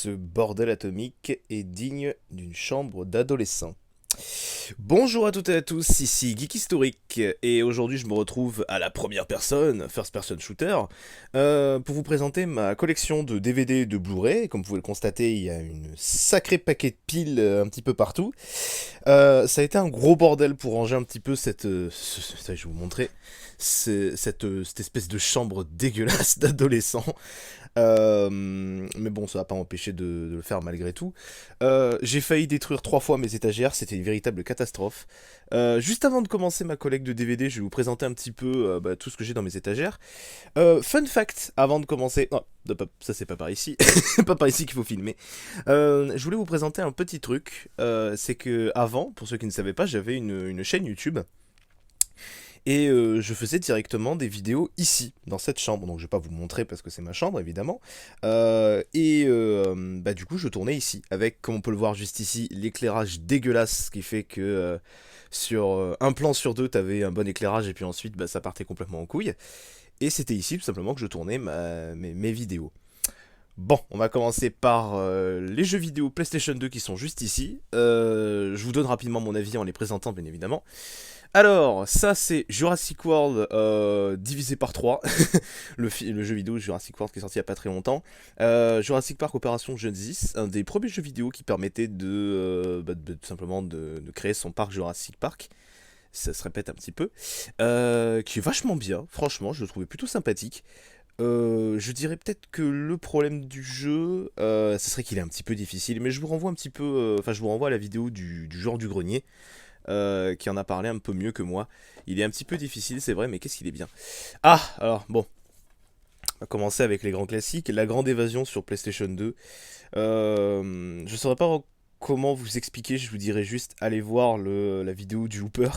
Ce bordel atomique est digne d'une chambre d'adolescent. Bonjour à toutes et à tous, ici Geek Historique, et aujourd'hui je me retrouve à la première personne, first person shooter, pour vous présenter ma collection de DVD et de Blu-ray. Comme vous pouvez le constater, il y a une sacrée paquet de piles un petit peu partout. Ça a été un gros bordel pour ranger un petit peu je vais vous montrer, cette espèce de chambre dégueulasse d'adolescent. Mais bon, ça va pas m'empêcher de le faire malgré tout. J'ai failli détruire 3 fois mes étagères, c'était une véritable catastrophe. Juste avant de commencer ma collecte de DVD, je vais vous présenter un petit peu tout ce que j'ai dans mes étagères. Fun fact, avant de commencer... Non, ça c'est pas par ici, pas par ici qu'il faut filmer. Je voulais vous présenter un petit truc, c'est que avant, pour ceux qui ne savaient pas, j'avais une chaîne YouTube. Et je faisais directement des vidéos ici, dans cette chambre. Donc je vais pas vous montrer parce que c'est ma chambre, évidemment. Du coup, je tournais ici, avec, comme on peut le voir juste ici, l'éclairage dégueulasse, ce qui fait que sur un plan sur deux, t'avais un bon éclairage, et puis ensuite, ça partait complètement en couille. Et c'était ici, tout simplement, que je tournais mes vidéos. Bon, on va commencer par les jeux vidéo PlayStation 2 qui sont juste ici. Je vous donne rapidement mon avis en les présentant, bien évidemment. Alors, ça c'est Jurassic World divisé par 3, le jeu vidéo Jurassic World qui est sorti il n'y a pas très longtemps. Jurassic Park Opération Genesis, un des premiers jeux vidéo qui permettait tout simplement de créer son parc Jurassic Park. Ça se répète un petit peu. Qui est vachement bien, franchement, je le trouvais plutôt sympathique. Je dirais peut-être que le problème du jeu, ce serait qu'il est un petit peu difficile, mais je vous renvoie un petit peu, je vous renvoie à la vidéo du genre du grenier. Qui en a parlé un peu mieux que moi. Il est un petit peu difficile, c'est vrai, mais qu'est-ce qu'il est bien. Ah, alors, bon. On va commencer avec les grands classiques. La Grande Évasion sur PlayStation 2. Je saurais pas comment vous expliquer, je vous dirais juste, allez voir la vidéo du Hooper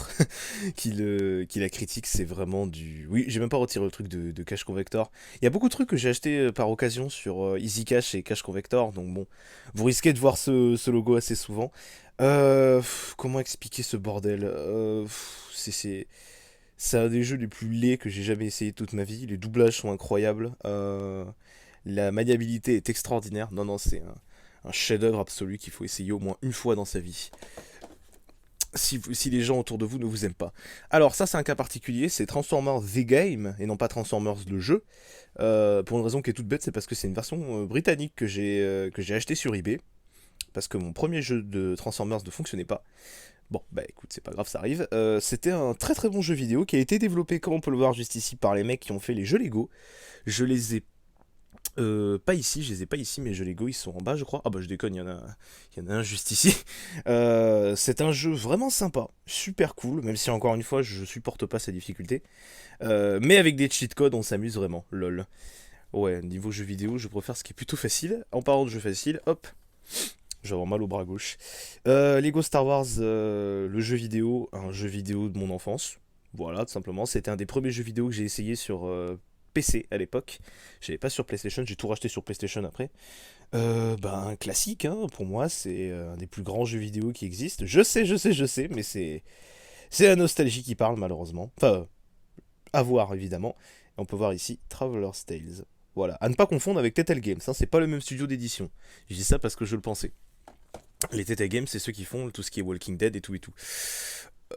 qui la critique, c'est vraiment du... Oui, j'ai même pas retiré le truc de Cache Convector. Il y a beaucoup de trucs que j'ai acheté par occasion sur Easy Cash et Cache Convector, donc bon, vous risquez de voir ce logo assez souvent. Comment expliquer ce bordel c'est un des jeux les plus laids que j'ai jamais essayé toute ma vie. Les doublages sont incroyables. La maniabilité est extraordinaire. Non, non, c'est un chef-d'œuvre absolu qu'il faut essayer au moins une fois dans sa vie. Si les gens autour de vous ne vous aiment pas. Alors ça c'est un cas particulier, c'est Transformers The Game et non pas Transformers le jeu. Pour une raison qui est toute bête, c'est parce que c'est une version britannique que j'ai acheté sur eBay. Parce que mon premier jeu de Transformers ne fonctionnait pas. Bon, bah écoute, c'est pas grave, ça arrive. C'était un très très bon jeu vidéo qui a été développé, comme on peut le voir juste ici, par les mecs qui ont fait les jeux Lego. Je les ai pas ici, je les ai pas ici, mais jeux Lego, ils sont en bas, je crois. Ah bah je déconne, il y en a un juste ici. C'est un jeu vraiment sympa, super cool, même si encore une fois, je supporte pas sa difficulté. Mais avec des cheat codes, on s'amuse vraiment, lol. Ouais, niveau jeu vidéo, je préfère ce qui est plutôt facile. En parlant de jeu facile, hop, j'ai vraiment mal au bras gauche. Lego Star Wars, le jeu vidéo, un jeu vidéo de mon enfance. Voilà, tout simplement. C'était un des premiers jeux vidéo que j'ai essayé sur PC à l'époque. J'avais pas sur PlayStation, j'ai tout racheté sur PlayStation après. Un classique, hein, pour moi, c'est un des plus grands jeux vidéo qui existent. Je sais, mais c'est la nostalgie qui parle malheureusement. Enfin, à voir évidemment. Et on peut voir ici Traveler's Tales. Voilà, à ne pas confondre avec Telltale Games, hein, c'est pas le même studio d'édition. Je dis ça parce que je le pensais. Les Telltale Games, c'est ceux qui font tout ce qui est Walking Dead et tout et tout.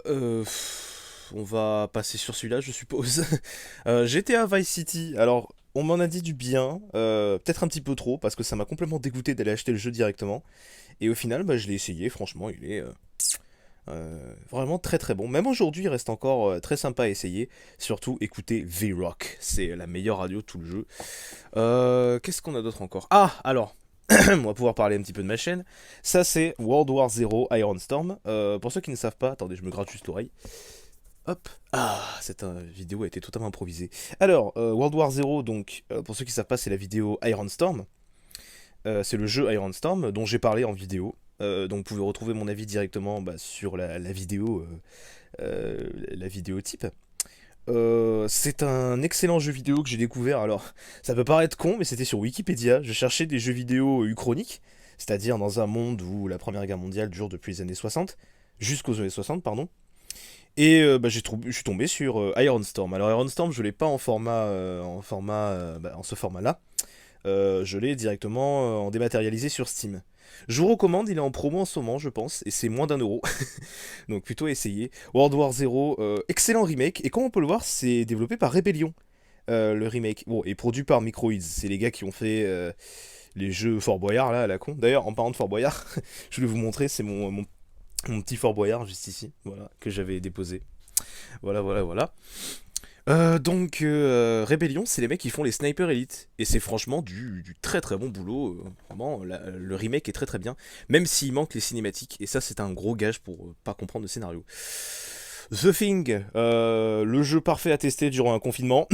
Euh, on va passer sur celui-là, je suppose. GTA Vice City. Alors, on m'en a dit du bien, peut-être un petit peu trop, parce que ça m'a complètement dégoûté d'aller acheter le jeu directement. Et au final, je l'ai essayé. Franchement, il est vraiment très très bon. Même aujourd'hui, il reste encore très sympa à essayer. Surtout, écoutez V-Rock. C'est la meilleure radio de tout le jeu. Qu'est-ce qu'on a d'autre encore? Ah, alors, on va pouvoir parler un petit peu de ma chaîne. Ça, c'est World War Zero Iron Storm. Pour ceux qui ne savent pas, attendez, je me gratte juste l'oreille. Hop. Ah, cette vidéo a été totalement improvisée. Alors, World War Zero, donc, pour ceux qui ne savent pas, c'est la vidéo Iron Storm. C'est le jeu Iron Storm dont j'ai parlé en vidéo. Donc, vous pouvez retrouver mon avis directement sur la vidéo, la vidéo type. C'est un excellent jeu vidéo que j'ai découvert. Alors, ça peut paraître con, mais c'était sur Wikipédia. Je cherchais des jeux vidéo uchroniques, c'est-à-dire dans un monde où la Première Guerre mondiale dure depuis les années 60, jusqu'aux années 60, pardon. Et je suis tombé sur Iron Storm. Alors, Iron Storm, je l'ai pas en ce format-là. Je l'ai directement en dématérialisé sur Steam. Je vous recommande, il est en promo en ce moment, je pense, et c'est moins d'1 euro. Donc plutôt essayer. World War Zero, excellent remake, et comme on peut le voir, c'est développé par Rebellion, le remake. Bon, et produit par Microids, c'est les gars qui ont fait les jeux Fort Boyard, là, à la con. D'ailleurs, en parlant de Fort Boyard, je voulais vous montrer, c'est mon petit Fort Boyard, juste ici, voilà, que j'avais déposé. Voilà, voilà, voilà. Rebellion, c'est les mecs qui font les Sniper Elite. Et c'est franchement du très très bon boulot. Vraiment, le remake est très très bien. Même s'il manque les cinématiques. Et ça, c'est un gros gage pour pas comprendre le scénario. The Thing, le jeu parfait à tester durant un confinement.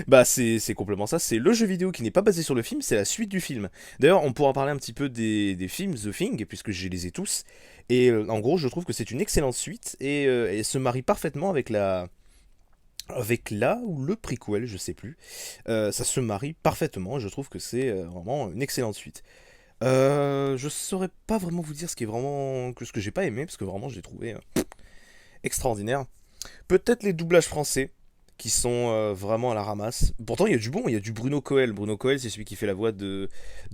Bah, c'est complètement ça. C'est le jeu vidéo qui n'est pas basé sur le film, c'est la suite du film. D'ailleurs, on pourra parler un petit peu des films The Thing, puisque je les ai tous. Et en gros, je trouve que c'est une excellente suite. Et elle se marie parfaitement avec là ou le prequel, je sais plus. Ça se marie parfaitement, je trouve que c'est vraiment une excellente suite. Je saurais pas vraiment vous dire ce qui est vraiment que ce que j'ai pas aimé, parce que vraiment j'ai trouvé extraordinaire. Peut-être les doublages français qui sont vraiment à la ramasse. Pourtant il y a du bon, il y a du Bruno Coel. Bruno Coel, c'est celui qui fait la voix de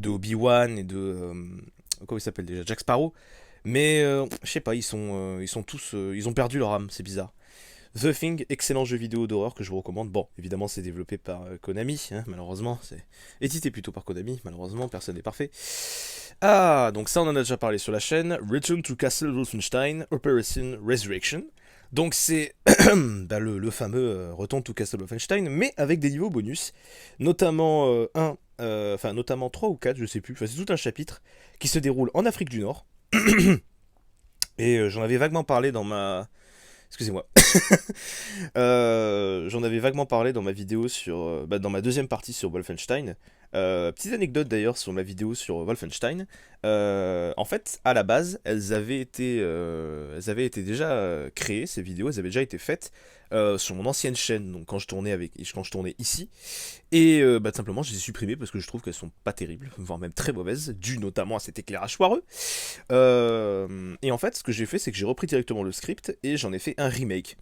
Obi-Wan et de comment il s'appelle déjà, Jack Sparrow. Mais je sais pas, ils sont tous ils ont perdu leur âme, c'est bizarre. The Thing, excellent jeu vidéo d'horreur que je vous recommande. Bon, évidemment, c'est développé par Konami, hein, malheureusement. C'est édité plutôt par Konami, malheureusement, personne n'est parfait. Ah, donc ça, on en a déjà parlé sur la chaîne. Return to Castle Wolfenstein, Operation Resurrection. Donc c'est bah, le fameux Return to Castle Wolfenstein, mais avec des niveaux bonus. Notamment notamment 3 ou 4, je sais plus. Enfin, c'est tout un chapitre qui se déroule en Afrique du Nord. Et j'en avais vaguement parlé dans ma... Excusez-moi. J'en avais vaguement parlé dans ma vidéo sur, dans ma deuxième partie sur Wolfenstein. Petite anecdote d'ailleurs sur ma vidéo sur Wolfenstein. En fait, à la base, elles avaient été déjà créées, ces vidéos, elles avaient déjà été faites sur mon ancienne chaîne, donc quand je tournais ici. Et tout simplement, je les ai supprimées parce que je trouve qu'elles sont pas terribles, voire même très mauvaises, dû notamment à cet éclairage foireux. Et en fait, ce que j'ai fait, c'est que j'ai repris directement le script et j'en ai fait un remake.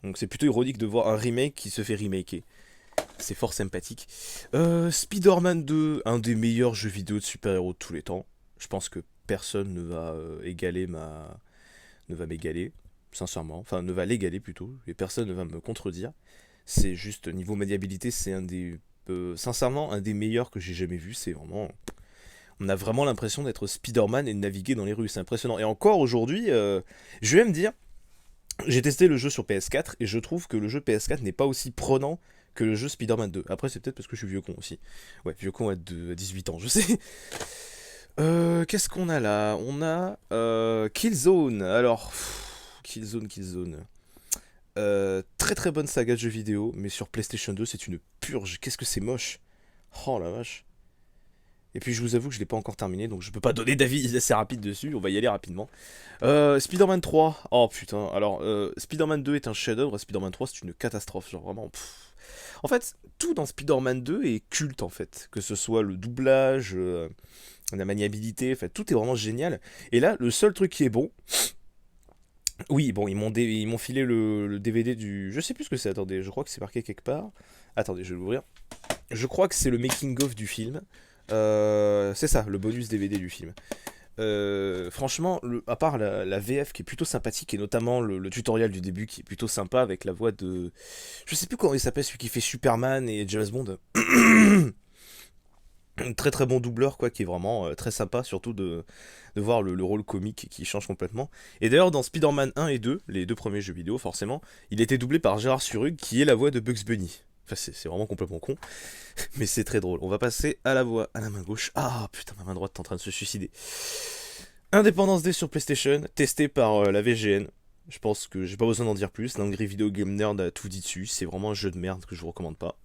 Donc c'est plutôt ironique de voir un remake qui se fait remaker. C'est fort sympathique. Spider-Man 2, un des meilleurs jeux vidéo de super-héros de tous les temps. Je pense que personne ne va ne va m'égaler, sincèrement. Enfin, ne va l'égaler plutôt, et personne ne va me contredire. C'est juste, niveau maniabilité, c'est sincèrement, un des meilleurs que j'ai jamais vu. C'est vraiment... On a vraiment l'impression d'être Spider-Man et de naviguer dans les rues. C'est impressionnant. Et encore aujourd'hui, je vais me dire... J'ai testé le jeu sur PS4 et je trouve que le jeu PS4 n'est pas aussi prenant que le jeu Spider-Man 2. Après, c'est peut-être parce que je suis vieux con aussi. Ouais, vieux con à 18 ans, je sais. Qu'est-ce qu'on a là? On a Killzone. Alors, Killzone. Très très bonne saga de jeux vidéo, mais sur PlayStation 2, c'est une purge. Qu'est-ce que c'est moche. Oh la vache. Et puis je vous avoue que je l'ai pas encore terminé, donc je peux pas donner d'avis assez rapide dessus, on va y aller rapidement. Spider-Man 3, oh putain, alors Spider-Man 2 est un chef-d'œuvre, Spider-Man 3 c'est une catastrophe, genre vraiment... En fait, tout dans Spider-Man 2 est culte en fait, que ce soit le doublage, la maniabilité, en fait, tout est vraiment génial. Et là, le seul truc qui est bon... Oui, bon, ils m'ont filé le DVD du... Je sais plus ce que c'est, attendez, je crois que c'est marqué quelque part. Attendez, je vais l'ouvrir. Je crois que c'est le making-of du film. C'est ça, le bonus DVD du film. Franchement, à part la VF qui est plutôt sympathique, et notamment le tutoriel du début qui est plutôt sympa avec la voix de... Je sais plus comment il s'appelle, celui qui fait Superman et James Bond. Très très bon doubleur quoi, qui est vraiment très sympa, surtout de voir le rôle comique qui change complètement. Et d'ailleurs dans Spider-Man 1 et 2, les deux premiers jeux vidéo forcément, il était doublé par Gérard Surug qui est la voix de Bugs Bunny. Enfin c'est vraiment complètement con, mais c'est très drôle. On va passer à la voix à la main gauche. Ah putain, ma main droite est en train de se suicider. Indépendance D sur PlayStation, testé par la VGN. Je pense que j'ai pas besoin d'en dire plus, l'Angry Video Game Nerd a tout dit dessus, c'est vraiment un jeu de merde que je vous recommande pas.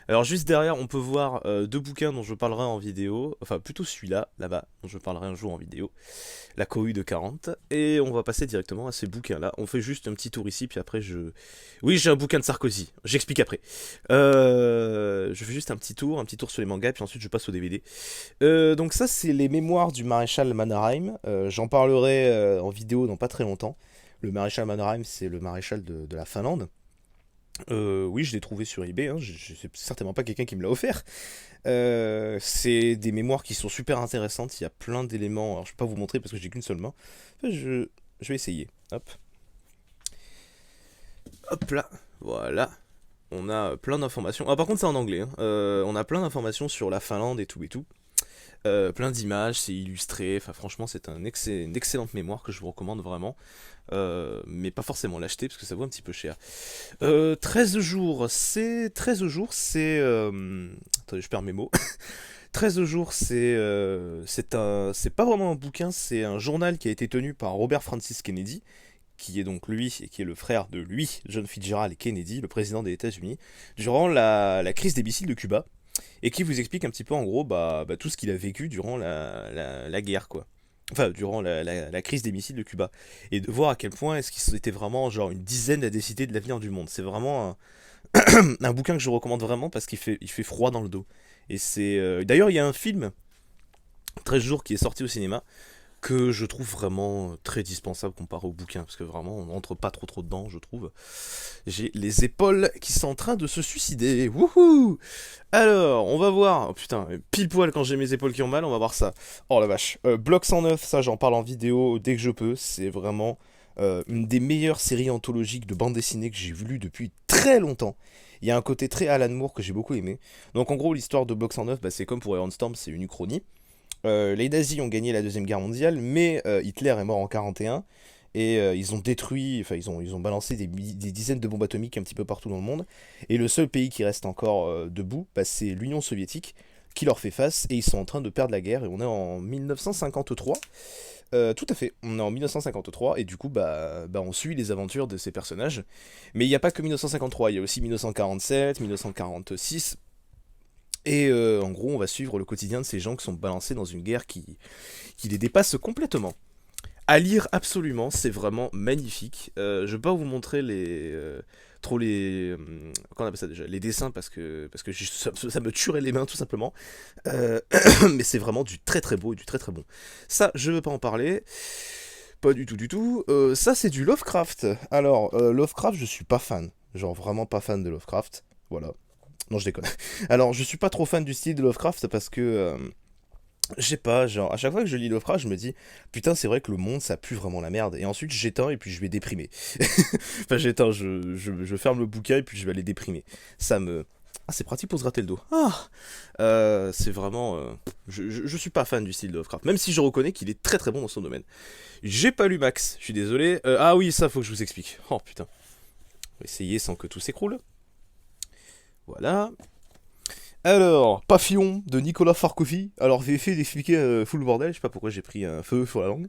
Alors juste derrière, on peut voir deux bouquins dont je parlerai en vidéo, enfin plutôt celui-là, là-bas, dont je parlerai un jour en vidéo, la cohue de 40, et on va passer directement à ces bouquins-là. On fait juste un petit tour ici, puis après je... Oui, j'ai un bouquin de Sarkozy, j'explique après. Je fais juste un petit tour sur les mangas, puis ensuite je passe au DVD. Donc ça, c'est les mémoires du maréchal Mannerheim, j'en parlerai en vidéo dans pas très longtemps. Le maréchal Mannerheim, c'est le maréchal de la Finlande. Oui, je l'ai trouvé sur eBay, hein, c'est certainement pas quelqu'un qui me l'a offert. C'est des mémoires qui sont super intéressantes, il y a plein d'éléments, alors je vais pas vous montrer parce que j'ai qu'une seule main. Enfin, je vais essayer, hop, hop là, voilà. On a plein d'informations. Ah, par contre, c'est en anglais, hein. On a plein d'informations sur la Finlande et tout et tout. Plein d'images, c'est illustré. Enfin, franchement, c'est une excellente mémoire que je vous recommande vraiment. Mais pas forcément l'acheter parce que ça vaut un petit peu cher. 13 jours, c'est. 13 jours, c'est. Attendez, je perds mes mots. 13 jours, c'est pas vraiment un bouquin, c'est un journal qui a été tenu par Robert Francis Kennedy, qui est donc lui et qui est le frère de lui, John Fitzgerald Kennedy, le président des États-Unis, durant la crise des missiles de Cuba, et qui vous explique un petit peu en gros tout ce qu'il a vécu durant la guerre, quoi. Enfin, durant la crise des missiles de Cuba. Et de voir à quel point est-ce qu'ils étaient vraiment genre une dizaine à décider de l'avenir du monde. C'est vraiment un bouquin que je recommande vraiment parce qu'il fait froid dans le dos. Et c'est. D'ailleurs, il y a un film, 13 jours, qui est sorti au cinéma, que je trouve vraiment très dispensable comparé au bouquin, parce que vraiment on n'entre pas trop dedans, je trouve. J'ai les épaules qui sont en train de se suicider. Wouhou! Alors, on va voir. Oh putain, pile poil quand j'ai mes épaules qui ont mal, on va voir ça. Oh la vache. Bloc 109, ça j'en parle en vidéo dès que je peux. C'est vraiment une des meilleures séries anthologiques de bande dessinée que j'ai lues depuis très longtemps. Il y a un côté très Alan Moore que j'ai beaucoup aimé. Donc en gros, l'histoire de Bloc 109, c'est comme pour Iron Storm, c'est une uchronie. Les nazis ont gagné la Deuxième Guerre mondiale, mais Hitler est mort en 41. Et ils ont détruit, enfin ils ont balancé des dizaines de bombes atomiques un petit peu partout dans le monde. Et le seul pays qui reste encore debout, c'est l'Union soviétique qui leur fait face. Et ils sont en train de perdre la guerre. Et on est en 1953. Tout à fait, on est en 1953. Et du coup, on suit les aventures de ces personnages. Mais il n'y a pas que 1953, il y a aussi 1947, 1946. Et en gros, on va suivre le quotidien de ces gens qui sont balancés dans une guerre qui les dépasse complètement. À lire absolument, c'est vraiment magnifique. Je vais pas vous montrer trop les qu'on appelle ça déjà, les dessins parce que ça me tuerait les mains tout simplement. Euh, mais c'est vraiment du très très beau et du très très bon. Ça, je veux pas en parler. Pas du tout du tout. Ça, c'est du Lovecraft. Alors, Lovecraft, je suis pas fan. Genre vraiment pas fan de Lovecraft. Voilà. Non, je déconne. Alors, je suis pas trop fan du style de Lovecraft parce que je sais pas, genre, à chaque fois que je lis Lovecraft, je me dis, putain, c'est vrai que le monde, ça pue vraiment la merde. Et ensuite, j'éteins et puis je vais déprimer. Enfin, j'éteins, je ferme le bouquin et puis je vais aller déprimer. Ça me. Ah, c'est pratique pour se gratter le dos. Ah c'est vraiment. Je suis pas fan du style de Lovecraft, même si je reconnais qu'il est très très bon dans son domaine. J'ai pas lu Max, je suis désolé. Ah oui, ça, faut que je vous explique. Oh putain. On va essayer sans que tout s'écroule. Voilà. Alors, Papillon de Nicolas Farkofi. Alors, j'ai fait d'expliquer full bordel, je sais pas pourquoi j'ai pris un feu sur la langue.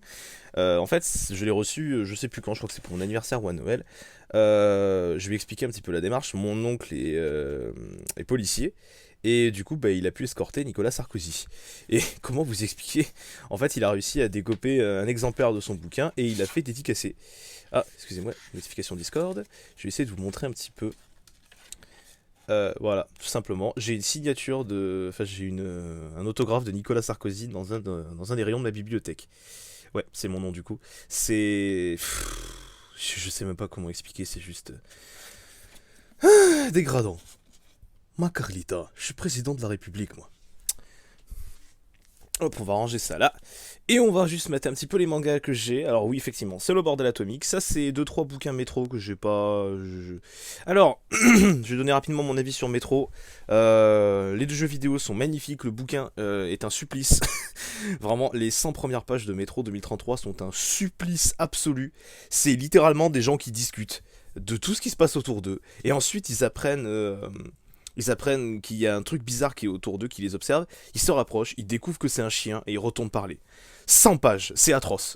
En fait, je l'ai reçu, je sais plus quand, je crois que c'est pour mon anniversaire ou à Noël. Je vais expliquer un petit peu la démarche. Mon oncle est policier. Et du coup, il a pu escorter Nicolas Sarkozy. Et comment vous expliquer? En fait, il a réussi à décoper un exemplaire de son bouquin et il a fait dédicacer. Ah, excusez-moi, notification Discord. Je vais essayer de vous montrer un petit peu. Voilà, tout simplement. J'ai une signature de. Enfin, j'ai un autographe de Nicolas Sarkozy dans un des rayons de ma bibliothèque. Ouais, c'est mon nom du coup. C'est. Je sais même pas comment expliquer, c'est juste. Dégradant. Ma Carlita, je suis président de la République, moi. Hop, on va ranger ça là. Et on va juste mettre un petit peu les mangas que j'ai. Alors oui, effectivement, c'est le bordel atomique. Ça, c'est deux trois bouquins métro que j'ai pas... Alors, je vais donner rapidement mon avis sur Métro. Les deux jeux vidéo sont magnifiques. Le bouquin est un supplice. Vraiment, les 100 premières pages de Métro 2033 sont un supplice absolu. C'est littéralement des gens qui discutent de tout ce qui se passe autour d'eux. Et ensuite, ils apprennent qu'il y a un truc bizarre qui est autour d'eux, qui les observe. Ils se rapprochent, ils découvrent que c'est un chien et ils retournent parler. 100 pages, c'est atroce.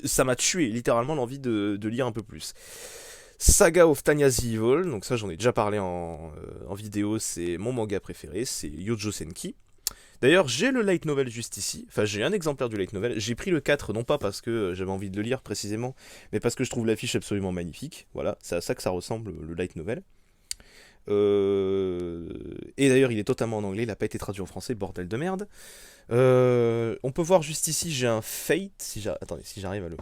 Ça m'a tué littéralement l'envie de lire un peu plus. Saga of Tanya's Evil, donc ça j'en ai déjà parlé en vidéo, c'est mon manga préféré, c'est Yojo Senki. D'ailleurs, j'ai le light novel juste ici, enfin j'ai un exemplaire du light novel, j'ai pris le 4 non pas parce que j'avais envie de le lire précisément, mais parce que je trouve l'affiche absolument magnifique, voilà, c'est à ça que ça ressemble le light novel. Et d'ailleurs, il est totalement en anglais, il n'a pas été traduit en français, bordel de merde. On peut voir juste ici, j'ai un Fate. Attendez, si j'arrive à le.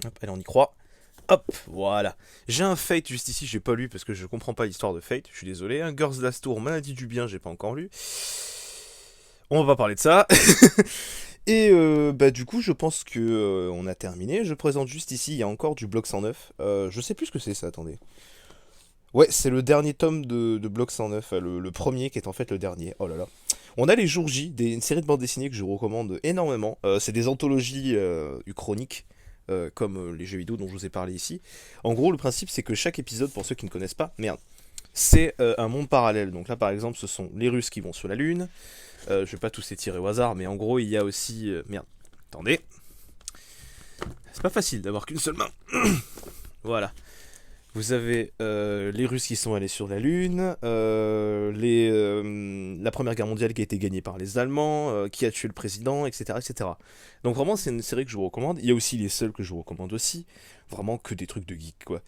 Hop, allez, on y croit. Hop, voilà. J'ai un Fate juste ici, j'ai pas lu parce que je comprends pas l'histoire de Fate, je suis désolé. Un Girls Last Tour, Maladie du Bien, j'ai pas encore lu. On va pas parler de ça. Et bah du coup je pense que on a terminé. Je présente juste ici, il y a encore du Bloc 109. Je sais plus ce que c'est ça, attendez. Ouais, c'est le dernier tome de Bloc 109, le premier qui est en fait le dernier. Oh là là. On a les Jours J, une série de bandes dessinées que je vous recommande énormément. C'est des anthologies uchroniques, comme les jeux vidéo dont je vous ai parlé ici. En gros, le principe c'est que chaque épisode, pour ceux qui ne connaissent pas, merde, c'est un monde parallèle. Donc là par exemple, ce sont les Russes qui vont sur la Lune. Je vais pas tous les tirer au hasard, mais en gros, il y a aussi... merde, attendez. C'est pas facile d'avoir qu'une seule main. Voilà. Vous avez les Russes qui sont allés sur la Lune, la Première Guerre mondiale qui a été gagnée par les Allemands, qui a tué le président, etc., etc. Donc vraiment, c'est une série que je vous recommande. Il y a aussi les seuls que je vous recommande aussi. Vraiment que des trucs de geek, quoi.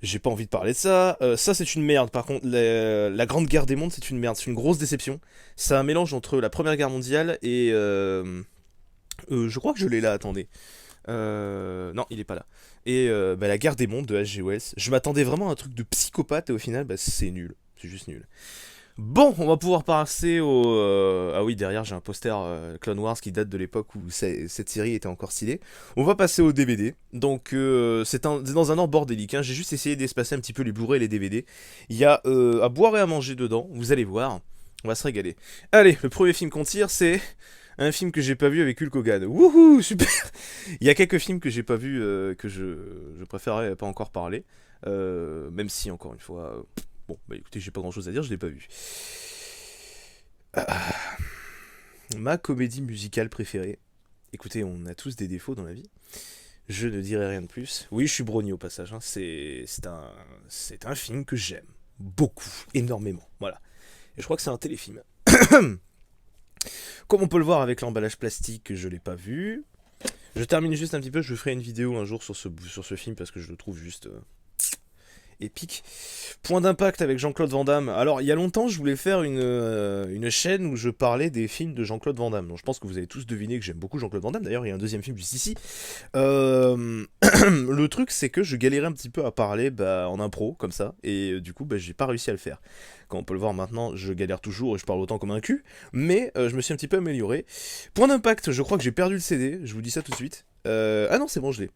J'ai pas envie de parler de ça. Ça, c'est une merde. Par contre, la Grande Guerre des Mondes, c'est une merde. C'est une grosse déception. C'est un mélange entre la Première Guerre mondiale et... je crois que je l'ai là, attendez. Non, il est pas là. Et bah, la guerre des mondes de H.G. Wells. Je m'attendais vraiment à un truc de psychopathe et au final, bah, c'est nul. C'est juste nul. Bon, on va pouvoir passer au... Ah oui, derrière j'ai un poster Clone Wars qui date de l'époque où cette série était encore stylée. On va passer au DVD. Donc c'est dans un ordre bordélique. Hein. J'ai juste essayé d'espacer un petit peu les Blu-ray et les DVD. Il y a à boire et à manger dedans. Vous allez voir. On va se régaler. Allez, le premier film qu'on tire, c'est un film que j'ai pas vu avec Hulk Hogan. Wouhou, super. Il y a quelques films que j'ai pas vu que je préférerais pas encore parler. Même si, encore une fois... bon, bah écoutez, j'ai pas grand chose à dire, je l'ai pas vu. Ah, ma comédie musicale préférée. Écoutez, on a tous des défauts dans la vie. Je ne dirai rien de plus. Oui, je suis brogné au passage. Hein. C'est un film que j'aime. Beaucoup. Énormément. Voilà. Et je crois que c'est un téléfilm. Comme on peut le voir avec l'emballage plastique, je l'ai pas vu. Je termine juste un petit peu. Je ferai une vidéo un jour sur ce film parce que je le trouve juste... épique. Point d'impact avec Jean-Claude Van Damme. Alors, il y a longtemps, je voulais faire une chaîne où je parlais des films de Jean-Claude Van Damme. Donc, je pense que vous avez tous deviné que j'aime beaucoup Jean-Claude Van Damme. D'ailleurs, il y a un deuxième film juste ici. Le truc, c'est que je galérais un petit peu à parler en impro, comme ça. Et du coup, j'ai pas réussi à le faire. Quand on peut le voir maintenant, je galère toujours et je parle autant comme un cul. Mais je me suis un petit peu amélioré. Point d'impact, je crois que j'ai perdu le CD. Je vous dis ça tout de suite. Ah non, c'est bon, je l'ai.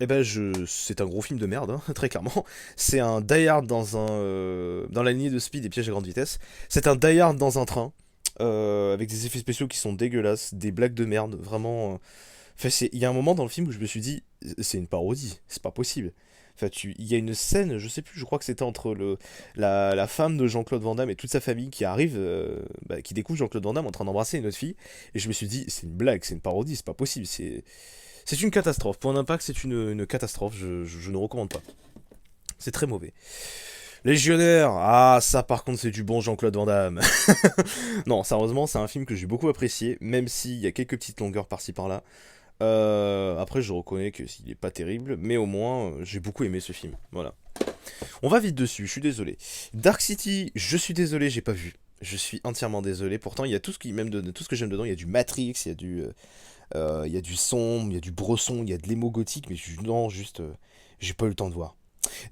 Eh ben, c'est un gros film de merde, hein, très clairement. C'est un Die Hard dans la lignée de Speed et Piège à grande vitesse. C'est un Die Hard dans un train, avec des effets spéciaux qui sont dégueulasses, des blagues de merde, vraiment... Enfin, il y a un moment dans le film où je me suis dit, c'est une parodie, c'est pas possible. Enfin, il y a une scène, je sais plus, je crois que c'était entre la femme de Jean-Claude Van Damme et toute sa famille qui arrive, qui découvre Jean-Claude Van Damme en train d'embrasser une autre fille. Et je me suis dit, c'est une blague, c'est une parodie, c'est pas possible, c'est une catastrophe. Point d'impact, c'est une catastrophe. Je ne recommande pas. C'est très mauvais. Légionnaire, ah ça par contre c'est du bon Jean-Claude Van Damme. Non, sérieusement, c'est un film que j'ai beaucoup apprécié, même s'il y a quelques petites longueurs par-ci par-là. Après, je reconnais que s'il est pas terrible, mais au moins j'ai beaucoup aimé ce film. Voilà. On va vite dessus. Je suis désolé. Dark City, je suis désolé, j'ai pas vu. Je suis entièrement désolé. Pourtant, il y a tout ce tout ce que j'aime dedans. Il y a du Matrix, il y a du son, il y a du bresson, il y a de l'émo gothique, mais non, juste, j'ai pas eu le temps de voir.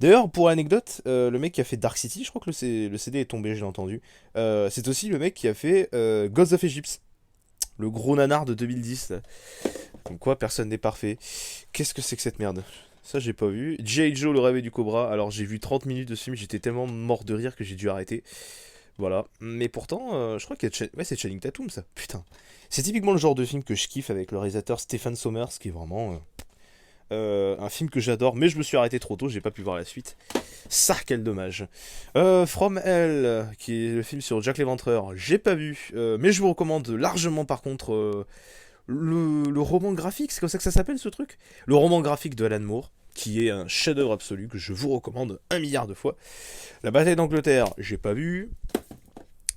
D'ailleurs, pour l'anecdote, le mec qui a fait Dark City, je crois que le CD est tombé, je l'ai entendu. C'est aussi le mec qui a fait Gods of Egypt, le gros nanar de 2010. Là. Comme quoi, personne n'est parfait. Qu'est-ce que c'est que cette merde? Ça, j'ai pas vu. G.I. Joe, le réveil du Cobra. Alors, j'ai vu 30 minutes de ce film, j'étais tellement mort de rire que j'ai dû arrêter. Voilà. Mais pourtant, je crois qu'il y a... Ouais, c'est Channing Tatum, ça. Putain. C'est typiquement le genre de film que je kiffe avec le réalisateur Stephen Sommers, qui est vraiment un film que j'adore. Mais je me suis arrêté trop tôt, j'ai pas pu voir la suite. Ça, quel dommage. From Hell, qui est le film sur Jack l'Éventreur, j'ai pas vu. Mais je vous recommande largement, par contre, le roman graphique, c'est comme ça que ça s'appelle ce truc? Le roman graphique de Alan Moore, qui est un chef-d'œuvre absolu que je vous recommande 1 milliard de fois. La bataille d'Angleterre, j'ai pas vu.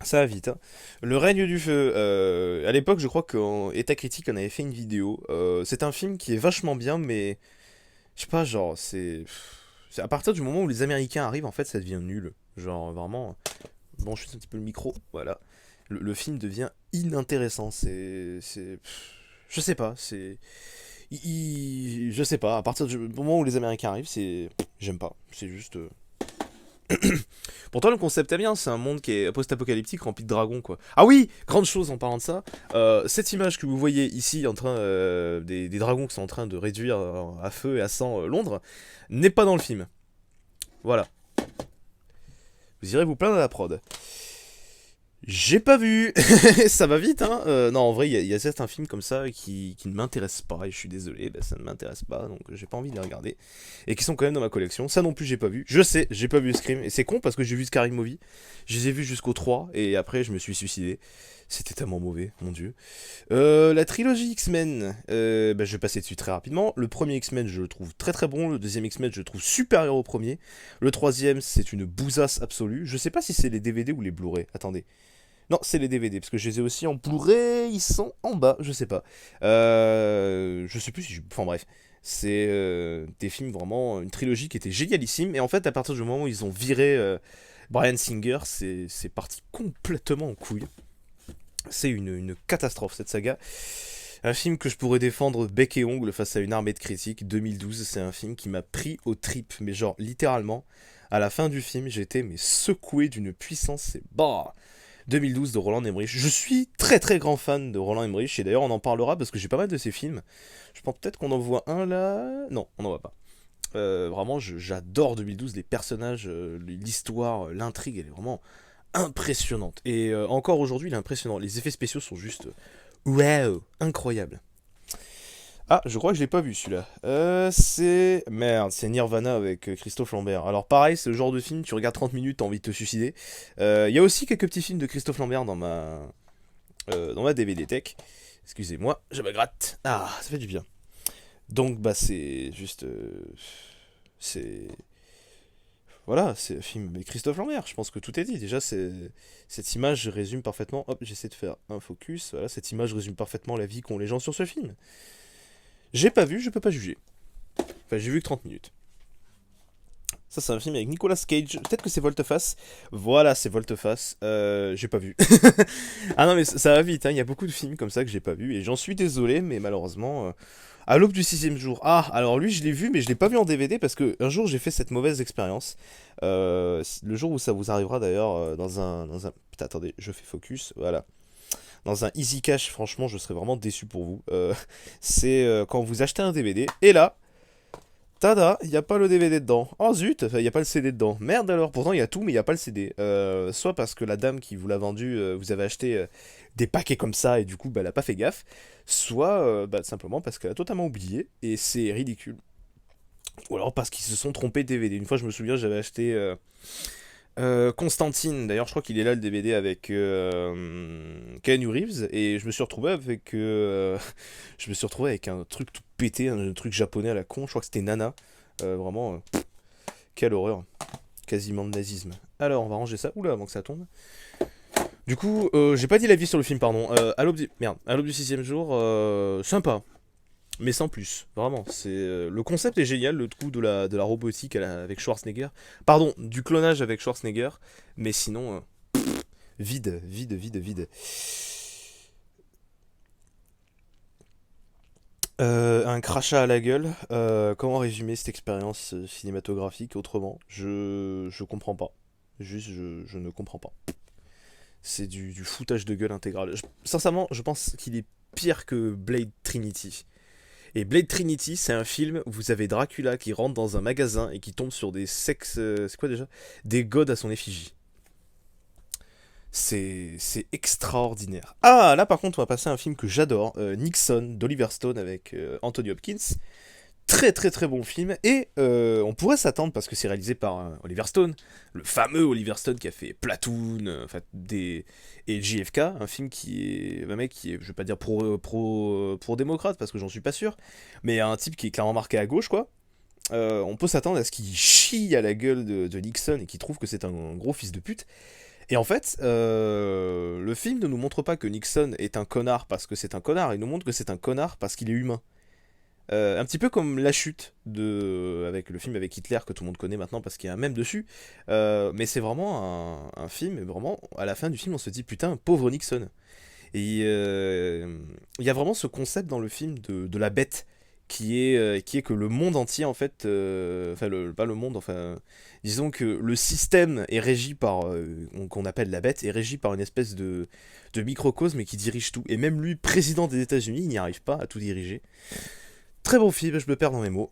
Ça va vite. Hein. Le règne du feu. À l'époque, je crois qu'en État critique, on avait fait une vidéo. C'est un film qui est vachement bien, mais je sais pas, genre, c'est à partir du moment où les Américains arrivent, en fait, ça devient nul. Genre, vraiment. Bon, je suis un petit peu le micro, voilà. Le film devient inintéressant. Je sais pas, c'est. Je sais pas, à partir du moment où les Américains arrivent, c'est. J'aime pas. C'est juste. Pourtant, le concept est bien, c'est un monde qui est post-apocalyptique rempli de dragons, quoi. Ah oui, grande chose en parlant de ça, cette image que vous voyez ici, en train des dragons qui sont en train de réduire à feu et à sang Londres, n'est pas dans le film. Voilà. Vous irez vous plaindre à la prod. J'ai pas vu. Ça va vite, hein. Non, en vrai, il y a certains films comme ça qui ne m'intéressent pas, et je suis désolé, bah, ça ne m'intéresse pas, donc j'ai pas envie de les regarder. Et qui sont quand même dans ma collection. Ça non plus, j'ai pas vu. Je sais, j'ai pas vu Scream. Et c'est con parce que j'ai vu Scary Movie. Je les ai vus jusqu'au 3, et après, je me suis suicidé. C'était tellement mauvais, mon dieu. La trilogie X-Men, bah, je vais passer dessus très rapidement. Le premier X-Men, je le trouve très très bon. Le deuxième X-Men, je le trouve supérieur au premier. Le troisième, c'est une bousasse absolue. Je sais pas si c'est les DVD ou les Blu-ray. Attendez. Non, c'est les DVD, parce que je les ai aussi en Blu-ray, ils sont en bas, je sais pas. Je sais plus si je... Enfin bref, c'est des films vraiment, une trilogie qui était génialissime, et en fait, à partir du moment où ils ont viré Bryan Singer, c'est parti complètement en couille. C'est une catastrophe, cette saga. Un film que je pourrais défendre bec et ongle face à une armée de critiques, 2012, c'est un film qui m'a pris aux tripes, mais genre littéralement, à la fin du film, j'étais mais secoué d'une puissance, c'est... Bah 2012 de Roland Emmerich. Je suis très très grand fan de Roland Emmerich et d'ailleurs on en parlera parce que j'ai pas mal de ses films. Je pense peut-être qu'on en voit un là. Non, on n'en voit pas. Vraiment, j'adore 2012, les personnages, l'histoire, l'intrigue, elle est vraiment impressionnante. Et encore aujourd'hui, il est impressionnant. Les effets spéciaux sont juste wow, incroyables. Ah, je crois que je l'ai pas vu celui-là. C'est... Merde, c'est Nirvana avec Christophe Lambert. Alors pareil, c'est le genre de film, tu regardes 30 minutes, t'as envie de te suicider. Il y a aussi quelques petits films de Christophe Lambert dans ma DVD Tech. Excusez-moi, je me gratte. Ah, ça fait du bien. Donc, bah c'est juste... c'est... Voilà, c'est un film avec Christophe Lambert, je pense que tout est dit. Déjà, cette image résume parfaitement... Hop, j'essaie de faire un focus. Voilà, cette image résume parfaitement la vie qu'ont les gens sur ce film. J'ai pas vu, je peux pas juger. Enfin, j'ai vu que 30 minutes. Ça, c'est un film avec Nicolas Cage. Peut-être que c'est Volteface. Voilà, c'est Volteface. J'ai pas vu. Ah non, mais ça va vite, hein. Il y a beaucoup de films comme ça que j'ai pas vu. Et j'en suis désolé, mais malheureusement. À l'aube du sixième jour. Ah, alors lui, je l'ai vu, mais je l'ai pas vu en DVD parce que un jour, j'ai fait cette mauvaise expérience. Le jour où ça vous arrivera d'ailleurs, dans un. Putain, attendez, je fais focus. Voilà. Dans un Easy Cash, franchement, je serais vraiment déçu pour vous. C'est quand vous achetez un DVD, et là, tada, il n'y a pas le DVD dedans. Oh zut, il n'y a pas le CD dedans. Merde alors, pourtant il y a tout, mais il n'y a pas le CD. Soit parce que la dame qui vous l'a vendu, vous avez acheté des paquets comme ça, et du coup, bah, elle n'a pas fait gaffe. Soit bah, simplement parce qu'elle a totalement oublié, et c'est ridicule. Ou alors parce qu'ils se sont trompés de DVD. Une fois, je me souviens, j'avais acheté Constantine, d'ailleurs je crois qu'il est là le DVD avec Keanu Reeves et je me suis retrouvé avec je me suis retrouvé avec un truc tout pété, un truc japonais à la con, je crois que c'était Nana. Vraiment quelle horreur, quasiment de nazisme. Alors on va ranger ça, oula avant que ça tombe. Du coup, j'ai pas dit la vie sur le film, pardon. À l'aube du sixième jour, sympa, mais sans plus. Vraiment, c'est le concept est génial, le coup de la robotique avec Schwarzenegger. Pardon, du clonage avec Schwarzenegger, mais sinon vide, vide, vide, vide. Un crachat à la gueule. Comment résumer cette expérience cinématographique autrement? Je comprends pas. Juste, je ne comprends pas. C'est du foutage de gueule intégral. Sincèrement, je pense qu'il est pire que Blade Trinity. Et Blade Trinity, c'est un film où vous avez Dracula qui rentre dans un magasin et qui tombe sur des sexes. C'est quoi déjà? Des godes à son effigie. C'est extraordinaire. Ah, là par contre, on va passer à un film que j'adore, Nixon d'Oliver Stone avec Anthony Hopkins. Très très très bon film. Et on pourrait s'attendre, parce que c'est réalisé par Oliver Stone, le fameux Oliver Stone qui a fait Platoon, et JFK, un film qui est un mec qui est, je vais pas dire pro démocrate parce que j'en suis pas sûr, mais un type qui est clairement marqué à gauche quoi. On peut s'attendre à ce qu'il chie à la gueule de Nixon et qu'il trouve que c'est un gros fils de pute. Et en fait, le film ne nous montre pas que Nixon est un connard parce que c'est un connard, il nous montre que c'est un connard parce qu'il est humain. Un petit peu comme La Chute avec le film avec Hitler que tout le monde connaît maintenant parce qu'il y a un mème dessus. Mais c'est vraiment un film, et vraiment, à la fin du film, on se dit putain, pauvre Nixon. Et il y a vraiment ce concept dans le film de la bête qui est que le monde entier, en fait, enfin, pas le monde, enfin, disons que le système est régi par, qu'on appelle la bête, est régi par une espèce de microcosme et qui dirige tout. Et même lui, président des États-Unis, il n'y arrive pas à tout diriger. Très bon film, je me perds dans mes mots.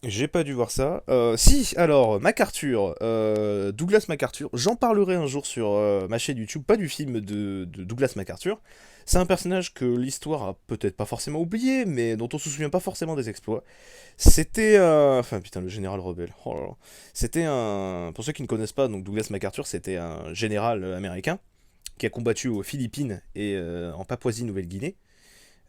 J'ai pas dû voir ça. Si, alors, MacArthur, Douglas MacArthur, j'en parlerai un jour sur ma chaîne YouTube, pas du film de Douglas MacArthur. C'est un personnage que l'histoire a peut-être pas forcément oublié, mais dont on se souvient pas forcément des exploits. C'était enfin, putain, le général rebelle. Oh là là. C'était un... Pour ceux qui ne connaissent pas, donc Douglas MacArthur, c'était un général américain qui a combattu aux Philippines et en Papouasie-Nouvelle-Guinée.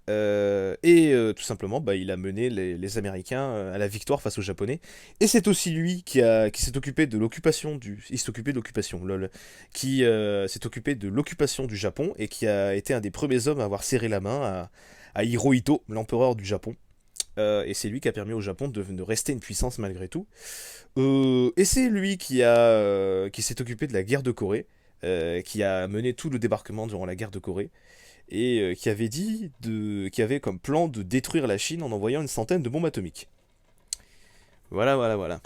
Tout simplement, bah, il a mené les Américains à la victoire face aux Japonais. Et c'est aussi lui qui s'est occupé de l'occupation du... Il s'est occupé de l'occupation, lol. Qui s'est occupé de l'occupation du Japon et qui a été un des premiers hommes à avoir serré la main à Hirohito, l'empereur du Japon. Et c'est lui qui a permis au Japon de rester une puissance malgré tout. Et c'est lui qui s'est occupé de la guerre de Corée, qui a mené tout le débarquement durant la guerre de Corée et qui avait comme plan de détruire la Chine en envoyant une centaine de bombes atomiques. Voilà, voilà, voilà.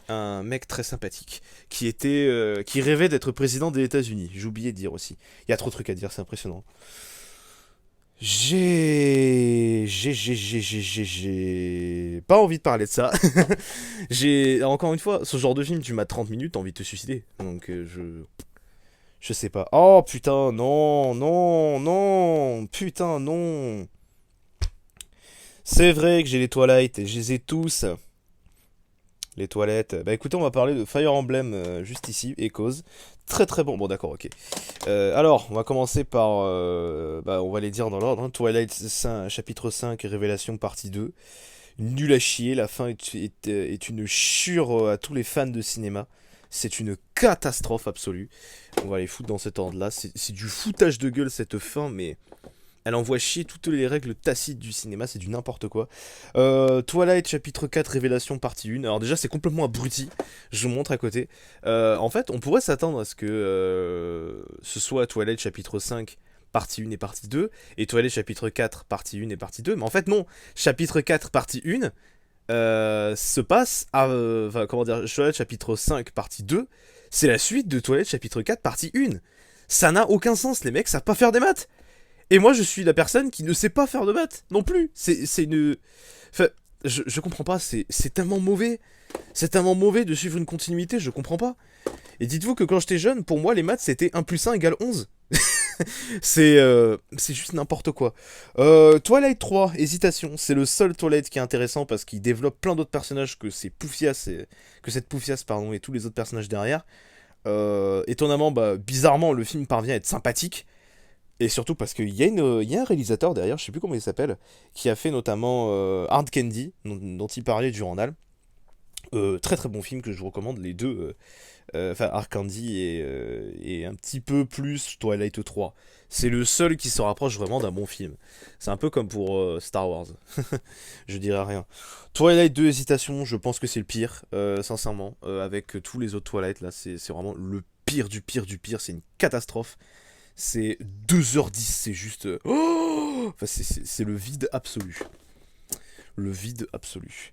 Un mec très sympathique, qui rêvait d'être président des États-Unis. J'ai oublié de dire aussi. Il y a trop de trucs à dire, c'est impressionnant. J'ai pas envie de parler de ça. Encore une fois, ce genre de film, tu m'as 30 minutes, t'as envie de te suicider. Donc, je sais pas. Oh putain, non, non, non, putain, non. C'est vrai que j'ai les Twilight et je les ai tous. Les toilettes. Bah écoutez, on va parler de Fire Emblem juste ici, et cause. Très très bon. Bon, d'accord, ok. Alors, on va commencer par. Bah, on va les dire dans l'ordre. Hein. Twilight 5, chapitre 5, Révélation partie 2. Nul à chier. La fin est une chure à tous les fans de cinéma. C'est une catastrophe absolue. On va les foutre dans cet ordre-là. C'est du foutage de gueule cette fin, mais elle envoie chier toutes les règles tacites du cinéma, c'est du n'importe quoi. Twilight chapitre 4, Révélation partie 1. Alors déjà c'est complètement abruti, je vous montre à côté. En fait on pourrait s'attendre à ce que ce soit Twilight chapitre 5, partie 1 et partie 2, et Twilight chapitre 4, partie 1 et partie 2, mais en fait non, chapitre 4, partie 1 se passe à... Enfin comment dire, Twilight chapitre 5, partie 2, c'est la suite de Twilight chapitre 4, partie 1. Ça n'a aucun sens, les mecs savent pas faire des maths. Et moi, je suis la personne qui ne sait pas faire de maths non plus. C'est une. Enfin, je comprends pas. C'est tellement mauvais. C'est tellement mauvais de suivre une continuité, je comprends pas. Et dites-vous que quand j'étais jeune, pour moi, les maths, c'était 1 plus 1 égale 11. C'est juste n'importe quoi. Twilight 3, Hésitation. C'est le seul Twilight qui est intéressant parce qu'il développe plein d'autres personnages que cette Poufias, pardon, et tous les autres personnages derrière. Étonnamment, bah, bizarrement, le film parvient à être sympathique. Et surtout parce qu'il y a un réalisateur derrière, je sais plus comment il s'appelle, qui a fait notamment Hard Candy, dont il parlait durant Nal. Très très bon film que je vous recommande, les deux. Enfin, Hard Candy et un petit peu plus Twilight 3. C'est le seul qui se rapproche vraiment d'un bon film. C'est un peu comme pour Star Wars. Je dirais rien. Twilight 2, Hésitation, je pense que c'est le pire, sincèrement. Avec tous les autres Twilight, là, c'est vraiment le pire du pire du pire. C'est une catastrophe. C'est 2h10, c'est juste... Oh enfin, c'est le vide absolu. Le vide absolu.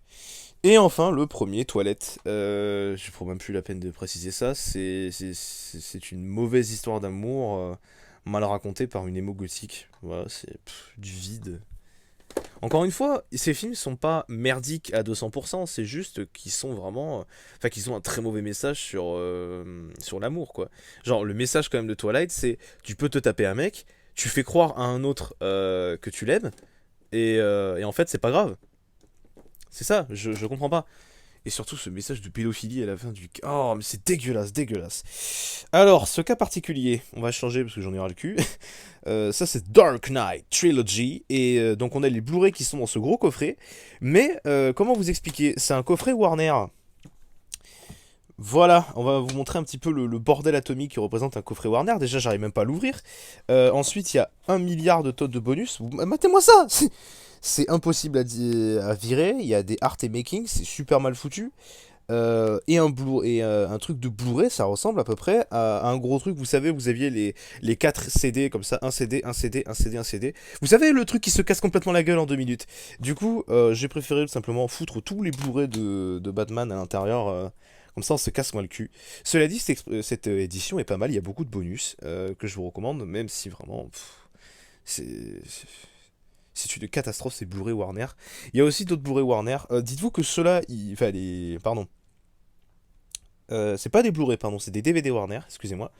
Et enfin, le premier, Toilette. Je prends même plus la peine de préciser ça. C'est une mauvaise histoire d'amour mal racontée par une émo gothique. Voilà, c'est du vide. Encore une fois, ces films sont pas merdiques à 200%, c'est juste qu'ils sont vraiment... Enfin, qu'ils ont un très mauvais message sur l'amour, quoi. Genre, le message quand même de Twilight, c'est tu peux te taper un mec, tu fais croire à un autre que tu l'aimes, et en fait, c'est pas grave. C'est ça, je comprends pas. Et surtout ce message de pédophilie à la fin du... Oh, mais c'est dégueulasse, dégueulasse. Alors, ce cas particulier, on va changer parce que j'en ai ras le cul. Ça, c'est Dark Knight Trilogy. Et donc, on a les Blu-ray qui sont dans ce gros coffret. Mais, comment vous expliquer? C'est un coffret Warner. Voilà, on va vous montrer un petit peu le bordel atomique qui représente un coffret Warner. Déjà, j'arrive même pas à l'ouvrir. Ensuite, il y a 1 milliard de tonnes de bonus. Matez-moi ça! C'est impossible à virer. Il y a des art et making, c'est super mal foutu. et un truc de Blu-ray, ça ressemble à peu près à un gros truc. Vous savez, vous aviez les 4 CD comme ça, un CD, un CD, un CD, un CD. Vous savez, le truc qui se casse complètement la gueule en 2 minutes. Du coup, j'ai préféré simplement foutre tous les Blu-ray de Batman à l'intérieur. Comme ça, on se casse moins le cul. Cela dit, cette édition est pas mal. Il y a beaucoup de bonus que je vous recommande, même si vraiment, c'est c'est une catastrophe, ces Blu-ray Warner. Il y a aussi d'autres Blu-ray Warner. Dites-vous que ceux-là, enfin pardon. C'est pas des Blu-ray, pardon, c'est des DVD Warner, excusez-moi.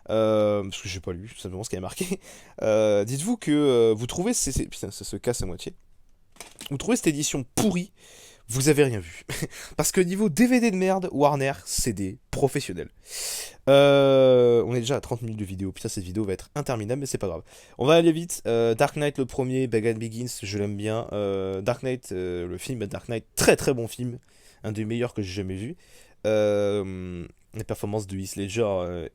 Parce que j'ai pas lu, tout simplement ce qui est marqué. Dites-vous que vous trouvez. Putain, ça se casse à moitié. Vous trouvez cette édition pourrie, vous avez rien vu. Parce que niveau DVD de merde, Warner, c'est des professionnels. On est déjà à 30 minutes de vidéo. Putain, cette vidéo va être interminable, mais c'est pas grave. On va aller vite. Dark Knight, le premier, Batman Begins, je l'aime bien. Dark Knight, le film Dark Knight, très très bon film. Un des meilleurs que j'ai jamais vu. Les performances de Heath Ledger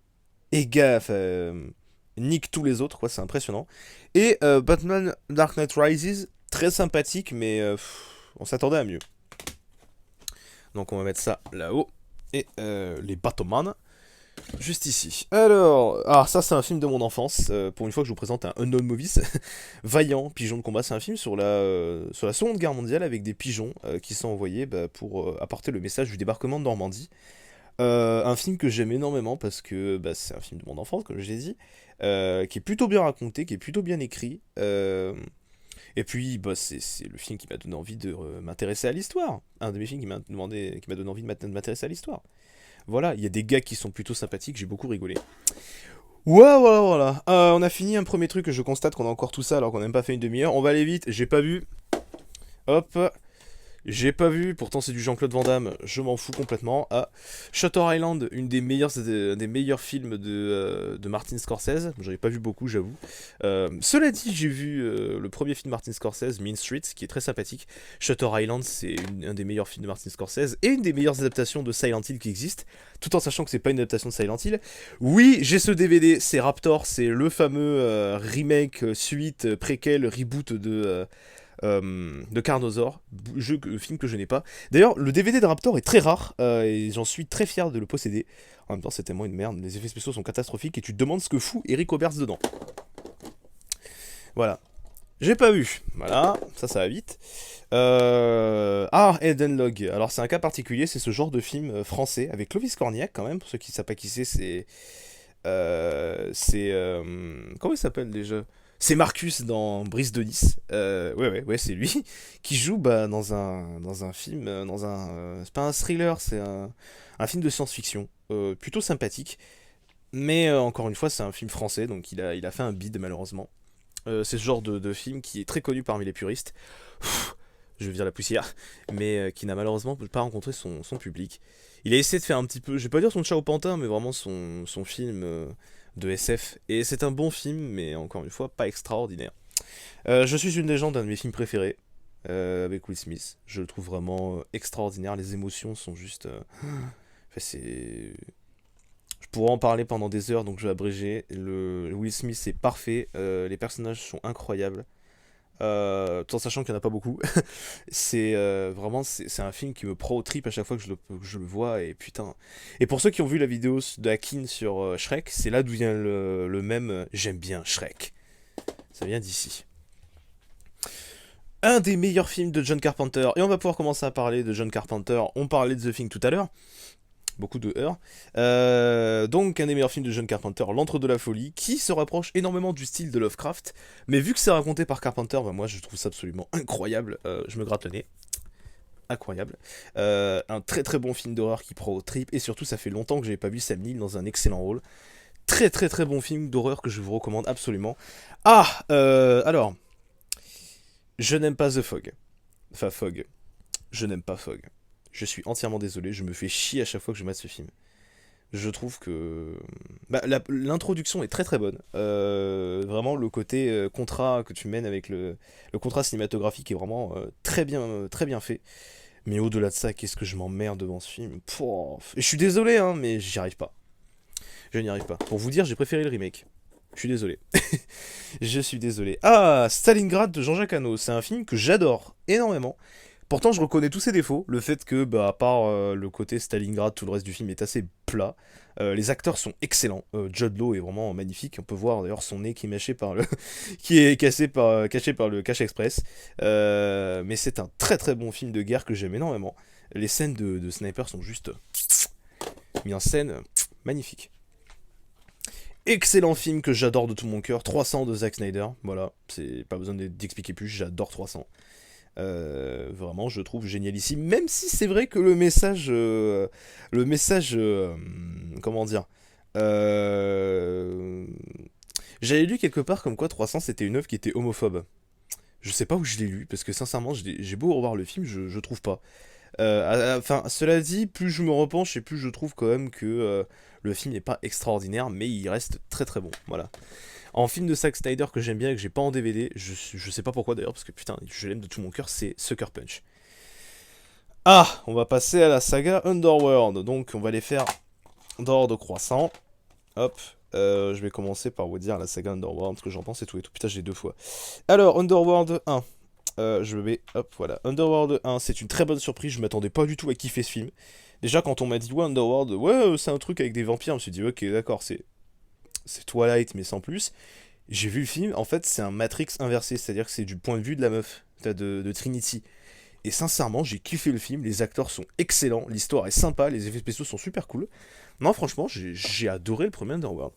niquent tous les autres, quoi, c'est impressionnant. Et Batman Dark Knight Rises, très sympathique, mais on s'attendait à mieux. Donc on va mettre ça là-haut. Et les Batman, juste ici. Alors, ça c'est un film de mon enfance. Pour une fois que je vous présente un Unknown Movies. Vaillant, pigeon de combat. C'est un film sur la Seconde Guerre mondiale avec des pigeons qui sont envoyés pour apporter le message du débarquement de Normandie. Un film que j'aime énormément parce que c'est un film de mon enfance, comme je l'ai dit. Qui est plutôt bien raconté, qui est plutôt bien écrit. Et puis, c'est le film qui m'a donné envie de m'intéresser à l'histoire. Un de mes films qui m'a donné envie de m'intéresser à l'histoire. Voilà, il y a des gars qui sont plutôt sympathiques, j'ai beaucoup rigolé. Ouais, voilà. On a fini un premier truc, je constate qu'on a encore tout ça alors qu'on n'a même pas fait une demi-heure. On va aller vite, j'ai pas vu. Hop. J'ai pas vu, pourtant c'est du Jean-Claude Van Damme, je m'en fous complètement. Shutter Island, des meilleurs films de Martin Scorsese. J'en ai pas vu beaucoup, j'avoue. Cela dit, j'ai vu le premier film de Martin Scorsese, Mean Streets, qui est très sympathique. Shutter Island, c'est un des meilleurs films de Martin Scorsese et une des meilleures adaptations de Silent Hill qui existe, tout en sachant que c'est pas une adaptation de Silent Hill. Oui, j'ai ce DVD, c'est Raptor, c'est le fameux remake, suite, préquel, reboot de Carnosaur, film que je n'ai pas. D'ailleurs, le DVD de Raptor est très rare et j'en suis très fier de le posséder. En même temps, c'est tellement une merde. Les effets spéciaux sont catastrophiques et tu te demandes ce que fout Eric Roberts dedans. Voilà. J'ai pas vu. Voilà, ça va vite. Eden Log. Alors, c'est un cas particulier, c'est ce genre de film français avec Clovis Cornillac, quand même. Pour ceux qui ne savent pas qui c'est. Comment il s'appelle déjà? C'est Marcus dans Brise de Nice. Ouais, c'est lui qui joue dans un film, c'est pas un thriller, c'est un film de science-fiction, plutôt sympathique. Mais encore une fois, c'est un film français, donc il a fait un bide malheureusement. C'est ce genre de film qui est très connu parmi les puristes. Je veux dire la poussière, mais qui n'a malheureusement pas rencontré son public. Il a essayé de faire un petit peu, je vais pas dire son chat au pantin, mais vraiment son film de SF. Et c'est un bon film, mais encore une fois, pas extraordinaire. Je suis une légende, un de mes films préférés, avec Will Smith. Je le trouve vraiment extraordinaire, les émotions sont juste. Enfin, c'est. Je pourrais en parler pendant des heures, donc je vais abréger. Will Smith est parfait, les personnages sont incroyables. Tout en sachant qu'il n'y en a pas beaucoup. C'est vraiment c'est un film qui me prend au trip à chaque fois que je le vois et putain. Et pour ceux qui ont vu la vidéo de Hakin sur Shrek, c'est là d'où vient le même j'aime bien Shrek. Ça vient d'ici. Un des meilleurs films de John Carpenter, et on va pouvoir commencer à parler de John Carpenter. On parlait de The Thing tout à l'heure. Beaucoup de heures. Donc un des meilleurs films de John Carpenter, L'Antre de la Folie, qui se rapproche énormément du style de Lovecraft, mais vu que c'est raconté par Carpenter, moi je trouve ça absolument incroyable, je me gratte le nez. Incroyable. Un très très bon film d'horreur qui prend au trip, et surtout ça fait longtemps que j'avais pas vu Sam Neill dans un excellent rôle. Très très très bon film d'horreur que je vous recommande absolument. Alors, je n'aime pas The Fog. Enfin Fog. Je n'aime pas Fog. Je suis entièrement désolé, je me fais chier à chaque fois que je mate ce film. Je trouve que l'introduction est très très bonne. Vraiment, le côté contrat que tu mènes avec le contrat cinématographique est vraiment très bien fait. Mais au-delà de ça, qu'est-ce que je m'emmerde devant ce film. Et je suis désolé, hein, mais j'y arrive pas. Je n'y arrive pas. Pour vous dire, j'ai préféré le remake. Je suis désolé. Je suis désolé. Stalingrad de Jean-Jacques Hano. C'est un film que j'adore énormément. Pourtant, je reconnais tous ses défauts. Le fait que, bah, à part le côté Stalingrad, tout le reste du film est assez plat. Les acteurs sont excellents. Judd Law est vraiment magnifique. On peut voir d'ailleurs son nez qui est mâché par le, qui est caché par le Cache Express. Mais c'est un très très bon film de guerre que j'aime énormément. Les scènes de sniper sont juste mis en scène magnifique. Excellent film que j'adore de tout mon cœur. 300 de Zack Snyder. Voilà, c'est pas besoin d'expliquer plus. J'adore 300. Vraiment, je trouve génialissime. Même si c'est vrai que comment dire, euh, j'avais lu quelque part comme quoi 300 c'était une œuvre qui était homophobe. Je sais pas où je l'ai lu parce que sincèrement, j'ai beau revoir le film, je trouve pas. Enfin, cela dit, plus je me repenche et plus je trouve quand même que le film n'est pas extraordinaire, mais il reste très très bon. Voilà. En film de Zack Snyder que j'aime bien et que j'ai pas en DVD, je sais pas pourquoi d'ailleurs, parce que putain, je l'aime de tout mon cœur, c'est Sucker Punch. Ah, on va passer à la saga Underworld. Donc, on va les faire d'ordre croissant. Hop, je vais commencer par vous dire la saga Underworld, ce que j'en pense et tout et tout. Putain, j'ai deux fois. Alors, Underworld 1. Je vais, hop, voilà. Underworld 1, c'est une très bonne surprise. Je m'attendais pas du tout à kiffer ce film. Déjà, quand on m'a dit, ouais, Underworld, ouais, c'est un truc avec des vampires, je me suis dit, ok, d'accord, c'est Twilight, mais sans plus. J'ai vu le film, en fait, c'est un Matrix inversé, c'est-à-dire que c'est du point de vue de la meuf, de Trinity. Et sincèrement, j'ai kiffé le film, les acteurs sont excellents, l'histoire est sympa, les effets spéciaux sont super cool. Non, franchement, j'ai adoré le premier Underworld.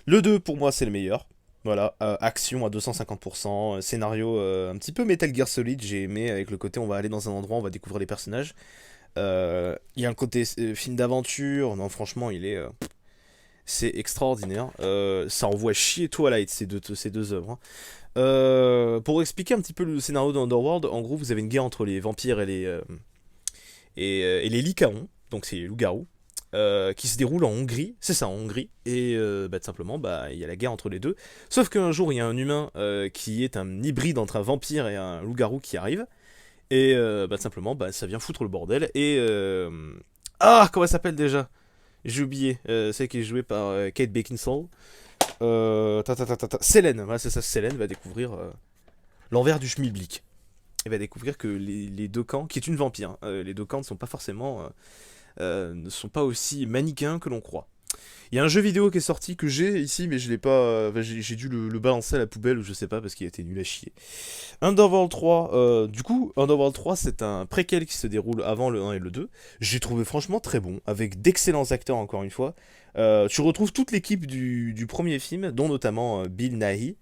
Le 2, pour moi, c'est le meilleur. Voilà, action à 250%, scénario un petit peu Metal Gear Solid, j'ai aimé avec le côté on va aller dans un endroit, on va découvrir les personnages. Il y a un côté film d'aventure, non franchement il est... c'est extraordinaire. Ça envoie chier Twilight, ces deux œuvres. Hein. Pour expliquer un petit peu le scénario d'Underworld, en gros, vous avez une guerre entre les vampires et les lycaons, donc c'est les loups-garous, qui se déroule en Hongrie. C'est ça, en Hongrie. Et bah, tout simplement, bah, il y a la guerre entre les deux. Sauf qu'un jour, il y a un humain qui est un hybride entre un vampire et un loup-garou qui arrive. Et bah, tout simplement, bah, ça vient foutre le bordel. Et. Ah, comment elle s'appelle déjà? J'ai oublié. Celle qui est jouée par Kate Beckinsale. Selene, voilà, c'est ça. Selene va découvrir l'envers du schmilblick. Elle va découvrir que les deux camps, qui est une vampire, hein, les deux camps ne sont pas forcément. Ne sont pas aussi manichéens que l'on croit. Il y a un jeu vidéo qui est sorti que j'ai ici, mais je l'ai pas. J'ai dû le balancer à la poubelle ou je sais pas parce qu'il a été nul à chier. Underworld 3, du coup, Underworld 3, c'est un préquel qui se déroule avant le 1 et le 2. J'ai trouvé franchement très bon, avec d'excellents acteurs encore une fois. Tu retrouves toute l'équipe du premier film, dont notamment Bill Nighy,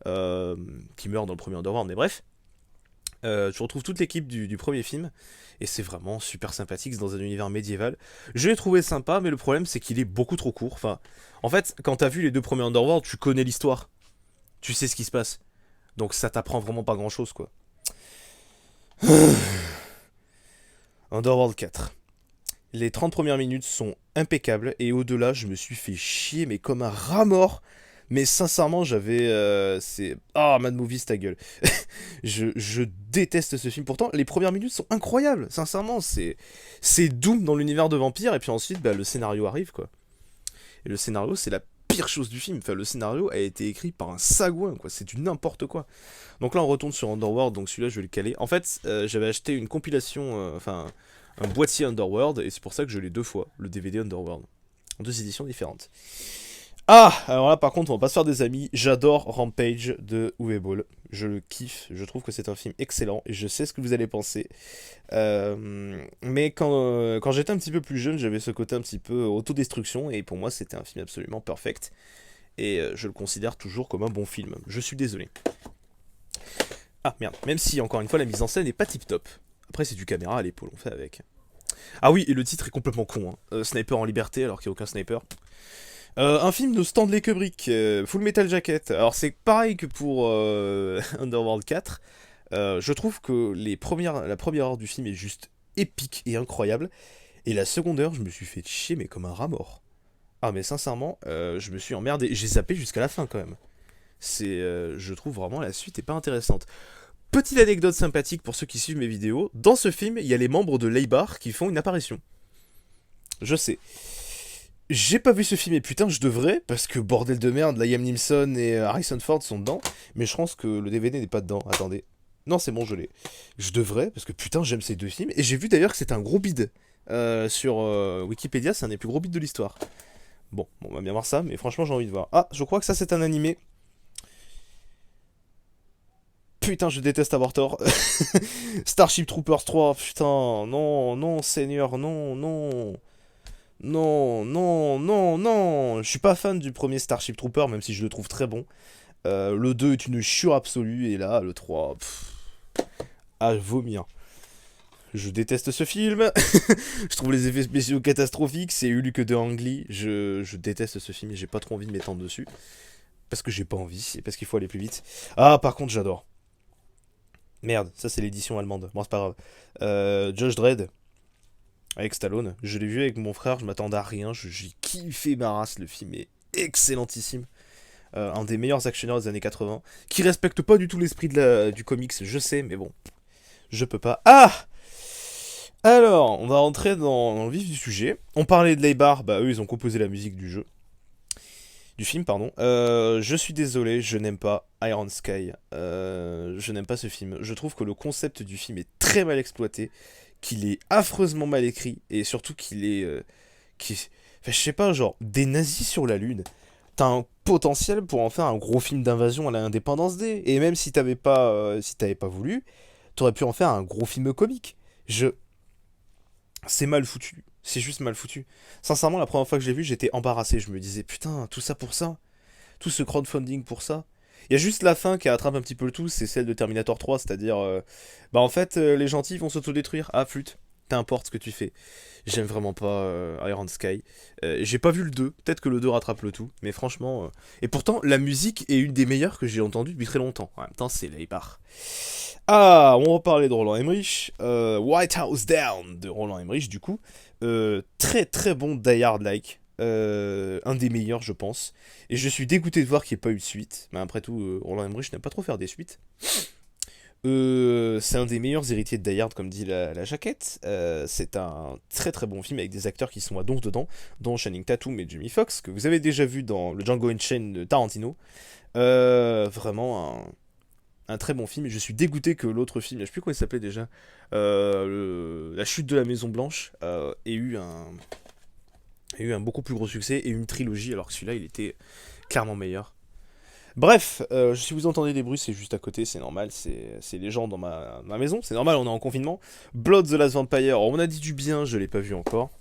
qui meurt dans le premier Underworld, mais bref. Tu retrouves toute l'équipe du premier film, et c'est vraiment super sympathique, c'est dans un univers médiéval. Je l'ai trouvé sympa, mais le problème c'est qu'il est beaucoup trop court. Enfin, en fait, quand t'as vu les deux premiers Underworld, tu connais l'histoire, tu sais ce qui se passe. Donc ça t'apprend vraiment pas grand chose, quoi. Underworld 4. Les 30 premières minutes sont impeccables, et au-delà, je me suis fait chier, mais comme un rat mort. Mais sincèrement, j'avais. C'est. Ah, Mad Movies, ta gueule. je déteste ce film. Pourtant, les premières minutes sont incroyables. Sincèrement, c'est Doom dans l'univers de vampires. Et puis ensuite, bah, le scénario arrive, quoi. Et le scénario, c'est la pire chose du film. Enfin, le scénario a été écrit par un sagouin, quoi. C'est du n'importe quoi. Donc là, on retourne sur Underworld. Donc celui-là, je vais le caler. En fait, j'avais acheté une compilation. Enfin, un boîtier Underworld. Et c'est pour ça que je l'ai deux fois. Le DVD Underworld. En deux éditions différentes. Ah, alors là par contre on va pas se faire des amis, j'adore Rampage de Uwe Boll, je le kiffe, je trouve que c'est un film excellent et je sais ce que vous allez penser. Mais quand j'étais un petit peu plus jeune j'avais ce côté un petit peu autodestruction et pour moi c'était un film absolument perfect et je le considère toujours comme un bon film, je suis désolé. Ah merde, même si encore une fois la mise en scène n'est pas tip top, après c'est du caméra à l'épaule, on fait avec. Ah oui et le titre est complètement con, hein. Sniper en liberté alors qu'il n'y a aucun sniper. Un film de Stanley Kubrick, Full Metal Jacket. Alors c'est pareil que pour Underworld 4. Je trouve que la première heure du film est juste épique et incroyable. Et la seconde heure, je me suis fait chier mais comme un rat mort. Ah mais sincèrement, je me suis emmerdé. J'ai zappé jusqu'à la fin quand même. Je trouve vraiment la suite est pas intéressante. Petite anecdote sympathique pour ceux qui suivent mes vidéos. Dans ce film, il y a les membres de Leibar qui font une apparition. Je sais. J'ai pas vu ce film et putain je devrais parce que bordel de merde, Liam Neeson et Harrison Ford sont dedans, mais je pense que le DVD n'est pas dedans. Attendez. Non, c'est bon, je l'ai. Je devrais, parce que putain, j'aime ces deux films. Et j'ai vu d'ailleurs que c'était un gros bide. Sur Wikipédia, c'est un des plus gros bides de l'histoire. Bon, on va bien voir ça, mais franchement, j'ai envie de voir. Ah, je crois que ça, c'est un animé. Putain, je déteste avoir tort. Starship Troopers 3, putain, non, non, Seigneur, non, non. Non, non, non, non. Je suis pas fan du premier Starship Trooper, même si je le trouve très bon. Le 2 est une chure absolue, et là, le 3, à vomir. Je déteste ce film. Je trouve les effets spéciaux catastrophiques. C'est Hulk de Ang Lee. Je déteste ce film et j'ai pas trop envie de m'étendre dessus. Parce que j'ai pas envie et parce qu'il faut aller plus vite. Ah, par contre, j'adore. Merde, ça c'est l'édition allemande. Bon, c'est pas grave. Judge Dredd avec Stallone. Je l'ai vu avec mon frère. Je m'attendais à rien. J'ai kiffé ma race. Le film est excellentissime. Un des meilleurs actionneurs des années 80. Qui respecte pas du tout l'esprit du comics, je sais, mais bon. Je peux pas. Ah, alors, on va rentrer dans le vif du sujet. On parlait de Leibar, bah eux ils ont composé la musique du jeu. Du film, pardon. Je suis désolé, je n'aime pas Iron Sky. Je n'aime pas ce film. Je trouve que le concept du film est très mal exploité, qu'il est affreusement mal écrit, et surtout qu'il est... enfin, je sais pas, genre, des nazis sur la Lune. T'as un potentiel pour en faire un gros film d'invasion à la Independence Day. Et même si t'avais pas voulu, t'aurais pu en faire un gros film comique. Je, c'est mal foutu. C'est juste mal foutu. Sincèrement, la première fois que j'ai vu, j'étais embarrassé. Je me disais, putain, tout ça pour ça. Tout ce crowdfunding pour ça. Il y a juste la fin qui attrape un petit peu le tout, c'est celle de Terminator 3, c'est-à-dire, bah en fait, les gentils vont s'autodétruire. Ah, flûte, t'importe ce que tu fais. J'aime vraiment pas Iron Sky. J'ai pas vu le 2, peut-être que le 2 rattrape le tout, mais franchement... Et pourtant, la musique est une des meilleures que j'ai entendues depuis très longtemps. En même temps, c'est Leibar. Ah, on va parler de Roland Emmerich. White House Down de Roland Emmerich, du coup. Très très bon Die Hard-like. Un des meilleurs, je pense. Et je suis dégoûté de voir qu'il n'y ait pas eu de suite. Mais après tout, Roland Emmerich n'aime pas trop faire des suites. C'est un des meilleurs héritiers de Die Hard, comme dit la jaquette. C'est un très très bon film avec des acteurs qui sont à donf dedans, dont Channing Tatum et Jamie Foxx, que vous avez déjà vu dans le Django Unchained de Tarantino. Vraiment un très bon film. Et je suis dégoûté que l'autre film, je sais plus comment il s'appelait déjà, La chute de la Maison Blanche, ait eu un beaucoup plus gros succès et une trilogie, alors que celui-là, il était clairement meilleur. Bref, si vous entendez des bruits, c'est juste à côté, c'est normal, c'est les gens dans ma maison, c'est normal, on est en confinement. Blood the Last Vampire, on a dit du bien, je l'ai pas vu encore.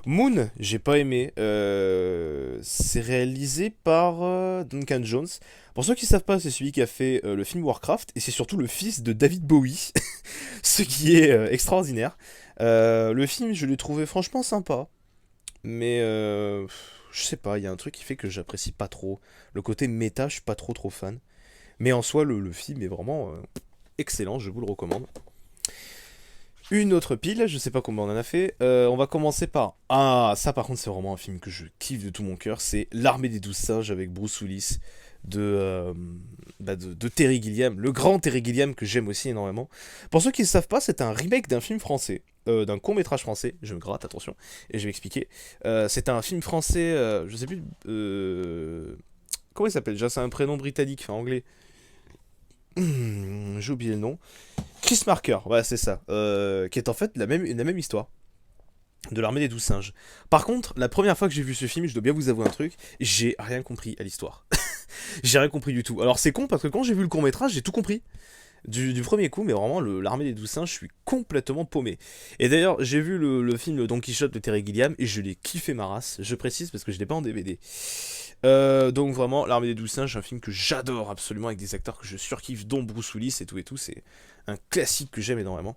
Moon, j'ai pas aimé. C'est réalisé par Duncan Jones. Pour ceux qui savent pas, c'est celui qui a fait le film Warcraft et c'est surtout le fils de David Bowie, ce qui est extraordinaire. Le film, je l'ai trouvé franchement sympa, mais je sais pas, il y a un truc qui fait que j'apprécie pas trop. Le côté méta, je suis pas trop fan. Mais en soi, le film est vraiment excellent, je vous le recommande. Une autre pile, je sais pas combien on en a fait. On va commencer par... Ah, ça par contre c'est vraiment un film que je kiffe de tout mon cœur. C'est L'Armée des 12 singes avec Bruce Willis de Terry Gilliam. Le grand Terry Gilliam que j'aime aussi énormément. Pour ceux qui ne savent pas, c'est un remake d'un film français. D'un court métrage français. Je me gratte, attention. Et je vais expliquer. C'est un film français, je sais plus... comment il s'appelle déjà? C'est un prénom britannique, enfin anglais. J'ai oublié le nom. Chris Marker, ouais, c'est ça. Qui est en fait la même histoire de l'armée des 12 singes. Par contre, la première fois que j'ai vu ce film, je dois bien vous avouer un truc, j'ai rien compris à l'histoire. J'ai rien compris du tout. Alors c'est con parce que quand j'ai vu le court métrage, j'ai tout compris. Du premier coup, mais vraiment, l'armée des 12 singes, je suis complètement paumé. Et d'ailleurs, j'ai vu le film Don Quichotte de Terry Gilliam et je l'ai kiffé ma race. Je précise parce que je l'ai pas en DVD. Donc vraiment, L'Armée des 12 singes, un film que j'adore absolument avec des acteurs que je surkiffe, dont Bruce Willis et tout et tout. C'est un classique que j'aime énormément.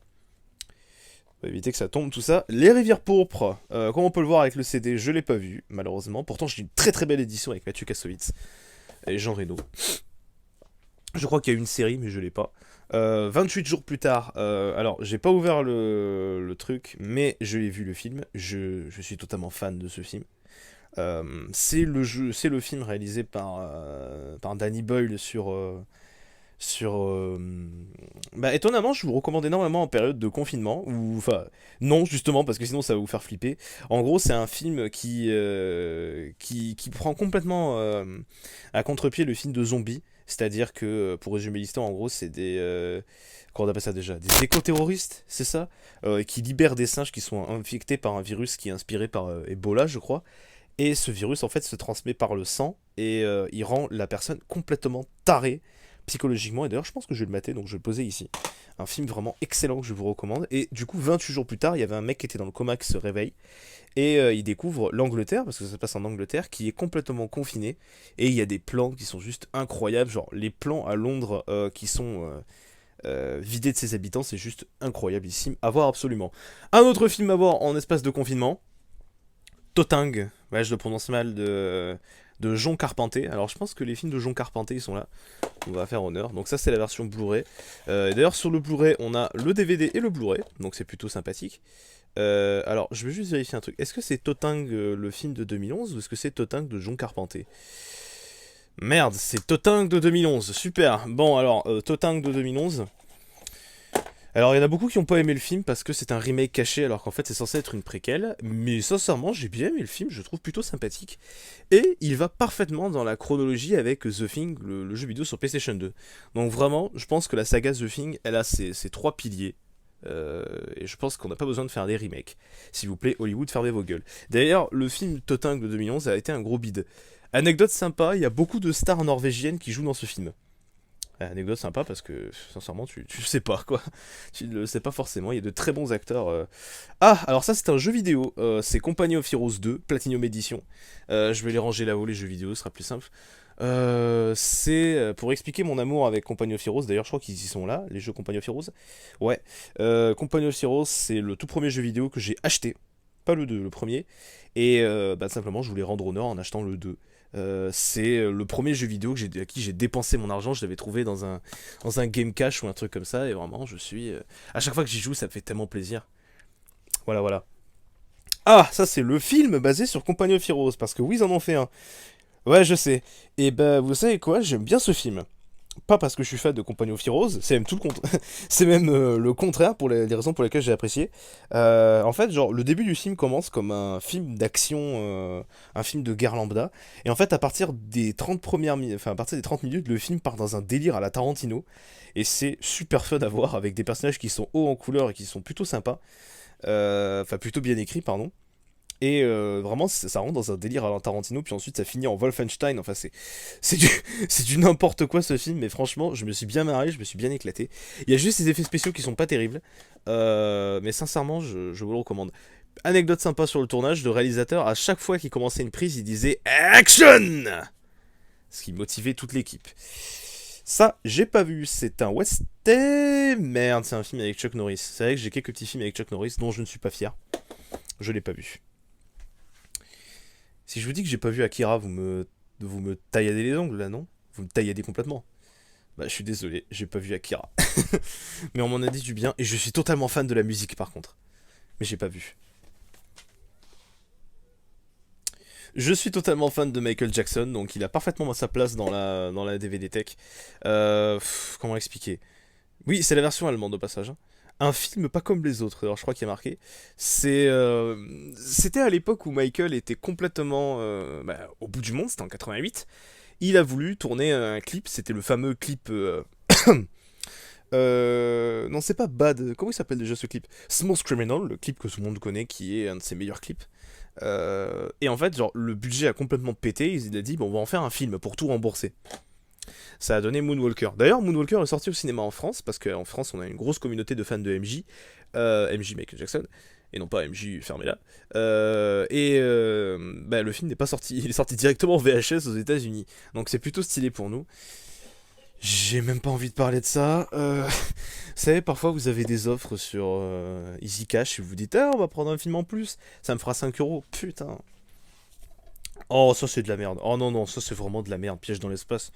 On va éviter que ça tombe, tout ça. Les Rivières Pourpres, comme on peut le voir avec le CD, je l'ai pas vu, malheureusement. Pourtant, j'ai une très belle édition avec Mathieu Kassovitz et Jean Reno. Je crois qu'il y a une série, mais je l'ai pas. 28 jours plus tard, alors j'ai pas ouvert le truc, mais je l'ai vu le film. Je suis totalement fan de ce film. C'est le film réalisé par Danny Boyle sur bah étonnamment je vous recommande énormément en période de confinement ou enfin non justement parce que sinon ça va vous faire flipper. En gros c'est un film qui prend complètement à contre-pied le film de zombies C'est-à-dire que, pour résumer l'histoire, en gros, c'est des... comment on appelle ça déjà? Des éco-terroristes, c'est ça? Qui libèrent des singes qui sont infectés par un virus qui est inspiré par Ebola, je crois. Et ce virus, en fait, se transmet par le sang et il rend la personne complètement tarée psychologiquement. Et d'ailleurs, je pense que je vais le mater, donc je vais le poser ici. Un film vraiment excellent que je vous recommande. Et du coup, 28 jours plus tard, il y avait un mec qui était dans le coma qui se réveille. Et il découvre l'Angleterre, parce que ça se passe en Angleterre, qui est complètement confinée. Et il y a des plans qui sont juste incroyables. Genre, les plans à Londres qui sont vidés de ses habitants, c'est juste incroyable, à voir absolument. Un autre film à voir en espace de confinement. Toteng, ouais, je le prononce mal, de John Carpenter. Alors je pense que les films de John Carpenter ils sont là, on va faire honneur. Donc ça c'est la version Blu-ray. D'ailleurs sur le Blu-ray on a le DVD et le Blu-ray, donc c'est plutôt sympathique. Alors je vais juste vérifier un truc. Est-ce que c'est Toteng le film de 2011 ou est-ce que c'est Toteng de John Carpenter? Merde, c'est Toteng de 2011, super. Bon alors, Toteng de 2011. Alors, il y en a beaucoup qui n'ont pas aimé le film parce que c'est un remake caché alors qu'en fait c'est censé être une préquelle. Mais sincèrement, j'ai bien aimé le film, je le trouve plutôt sympathique. Et il va parfaitement dans la chronologie avec The Thing, le jeu vidéo sur PlayStation 2. Donc vraiment, je pense que la saga The Thing, elle a ses trois piliers. Et je pense qu'on n'a pas besoin de faire des remakes. S'il vous plaît, Hollywood, fermez vos gueules. D'ailleurs, le film Toteng de 2011 a été un gros bide. Anecdote sympa, il y a beaucoup de stars norvégiennes qui jouent dans ce film. Anecdote sympa parce que sincèrement tu sais pas quoi. Tu ne le sais pas forcément, il y a de très bons acteurs. Ah alors ça c'est un jeu vidéo, c'est Company of Heroes 2, Platinum Edition. Je vais les ranger là-haut les jeux vidéo, ce sera plus simple. C'est pour expliquer mon amour avec Company of Heroes, d'ailleurs je crois qu'ils y sont là, les jeux Company of Heroes. Ouais, Company of Heroes c'est le tout premier jeu vidéo que j'ai acheté, pas le 2, le premier. Et bah, simplement je voulais rendre honneur en achetant le 2. C'est le premier jeu vidéo à qui j'ai dépensé mon argent. Je l'avais trouvé dans un Game Cash ou un truc comme ça. Et vraiment, je suis. À chaque fois que j'y joue, ça me fait tellement plaisir. Voilà, voilà. Ah, ça, c'est le film basé sur Company of Heroes. Parce que oui, ils en ont fait un. Ouais, je sais. Et bah, vous savez quoi? J'aime bien ce film. Pas parce que je suis fan de Company of Heroes, c'est même tout le contraire. C'est même le contraire pour les raisons pour lesquelles j'ai apprécié. En fait, genre, le début du film commence comme un film d'action, un film de guerre lambda. Et en fait, à partir des 30 premières minutes, enfin, à partir des 30 minutes, le film part dans un délire à la Tarantino. Et c'est super fun à voir avec des personnages qui sont hauts en couleur et qui sont plutôt sympas. Enfin, plutôt bien écrits, pardon. Et vraiment, ça rentre dans un délire à la Tarantino, puis ensuite ça finit en Wolfenstein. Enfin, c'est du, c'est du n'importe quoi ce film, mais franchement, je me suis bien marré, je me suis bien éclaté. Il y a juste ces effets spéciaux qui sont pas terribles, mais sincèrement, je vous le recommande. Anecdote sympa sur le tournage, le réalisateur, à chaque fois qu'il commençait une prise, il disait Action! Ce qui motivait toute l'équipe. Ça, j'ai pas vu, c'est un western. Merde, c'est un film avec Chuck Norris. C'est vrai que j'ai quelques petits films avec Chuck Norris dont je ne suis pas fier. Je l'ai pas vu. Si je vous dis que j'ai pas vu Akira, vous me tailladez les ongles là, non? Vous me tailladez complètement. Bah, je suis désolé, j'ai pas vu Akira. Mais on m'en a dit du bien, et je suis totalement fan de la musique par contre. Mais j'ai pas vu. Je suis totalement fan de Michael Jackson, donc il a parfaitement sa place dans la DVD Tech. Comment expliquer? Oui, c'est la version allemande au passage, hein. Un film pas comme les autres, alors je crois qu'il y a marqué. C'était à l'époque où Michael était complètement au bout du monde, c'était en 88. Il a voulu tourner un clip, c'était le fameux clip. Non, c'est pas Bad, comment il s'appelle déjà ce clip? Smooth Criminal, le clip que tout le monde connaît, qui est un de ses meilleurs clips. Et en fait, genre, le budget a complètement pété, il a dit, bon, on va en faire un film pour tout rembourser. Ça a donné Moonwalker. D'ailleurs, Moonwalker est sorti au cinéma en France, parce qu'en France, on a une grosse communauté de fans de MJ, MJ Michael Jackson, et non pas MJ Fermela. Le film n'est pas sorti, il est sorti directement en VHS aux États-Unis. Donc c'est plutôt stylé pour nous. J'ai même pas envie de parler de ça. Vous savez, parfois vous avez des offres sur Easy Cash et vous vous dites, ah, on va prendre un film en plus, ça me fera 5 euros. Putain. Oh, ça c'est de la merde. Oh non, non, ça c'est vraiment de la merde. Piège dans l'espace.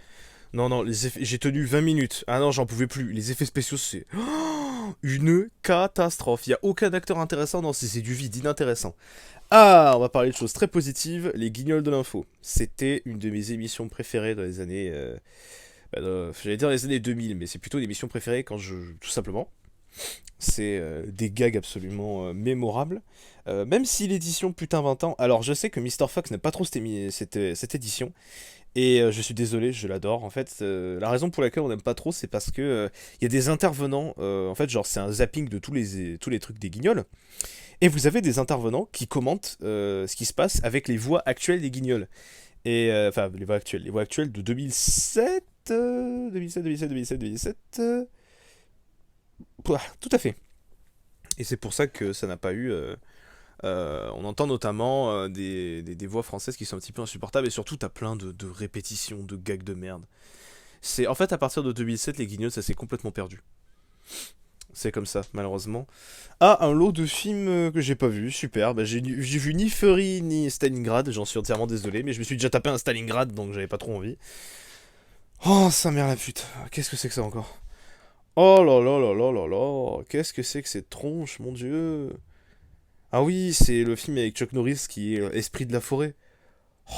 Non, non, j'ai tenu 20 minutes. Ah non, j'en pouvais plus. Les effets spéciaux, c'est une catastrophe. Il n'y a aucun acteur intéressant dans c'est du vide, inintéressant. Ah, on va parler de choses très positives. Les Guignols de l'info. C'était une de mes émissions préférées dans les années... j'allais dire les années 2000, mais c'est plutôt une émission préférée quand je... Tout simplement. C'est des gags absolument mémorables. Même si l'édition putain 20 ans. Alors je sais que Mister Fox n'aime pas trop cette édition. Et je suis désolé, je l'adore. En fait, la raison pour laquelle on n'aime pas trop, c'est parce que il y a des intervenants. En fait, genre, c'est un zapping de tous les trucs des guignols. Et vous avez des intervenants qui commentent ce qui se passe avec les voix actuelles des guignols. Et enfin, les voix actuelles de 2007, 2007, 2007, 2007, 2007. Pouah, tout à fait. Et c'est pour ça que ça n'a pas eu. On entend notamment des voix françaises qui sont un petit peu insupportables et surtout t'as plein de répétitions, de gags de merde. C'est en fait à partir de 2007 les guignols ça s'est complètement perdu. C'est comme ça malheureusement. Ah un lot de films que j'ai pas vu, super. Bah, j'ai vu ni Fury ni Stalingrad, j'en suis entièrement désolé, mais je me suis déjà tapé un Stalingrad donc j'avais pas trop envie. Oh sa mère la pute, qu'est-ce que c'est que ça encore? Oh là là là là là là, qu'est-ce que c'est que cette tronche, mon dieu. Ah oui, c'est le film avec Chuck Norris qui est Esprit de la forêt.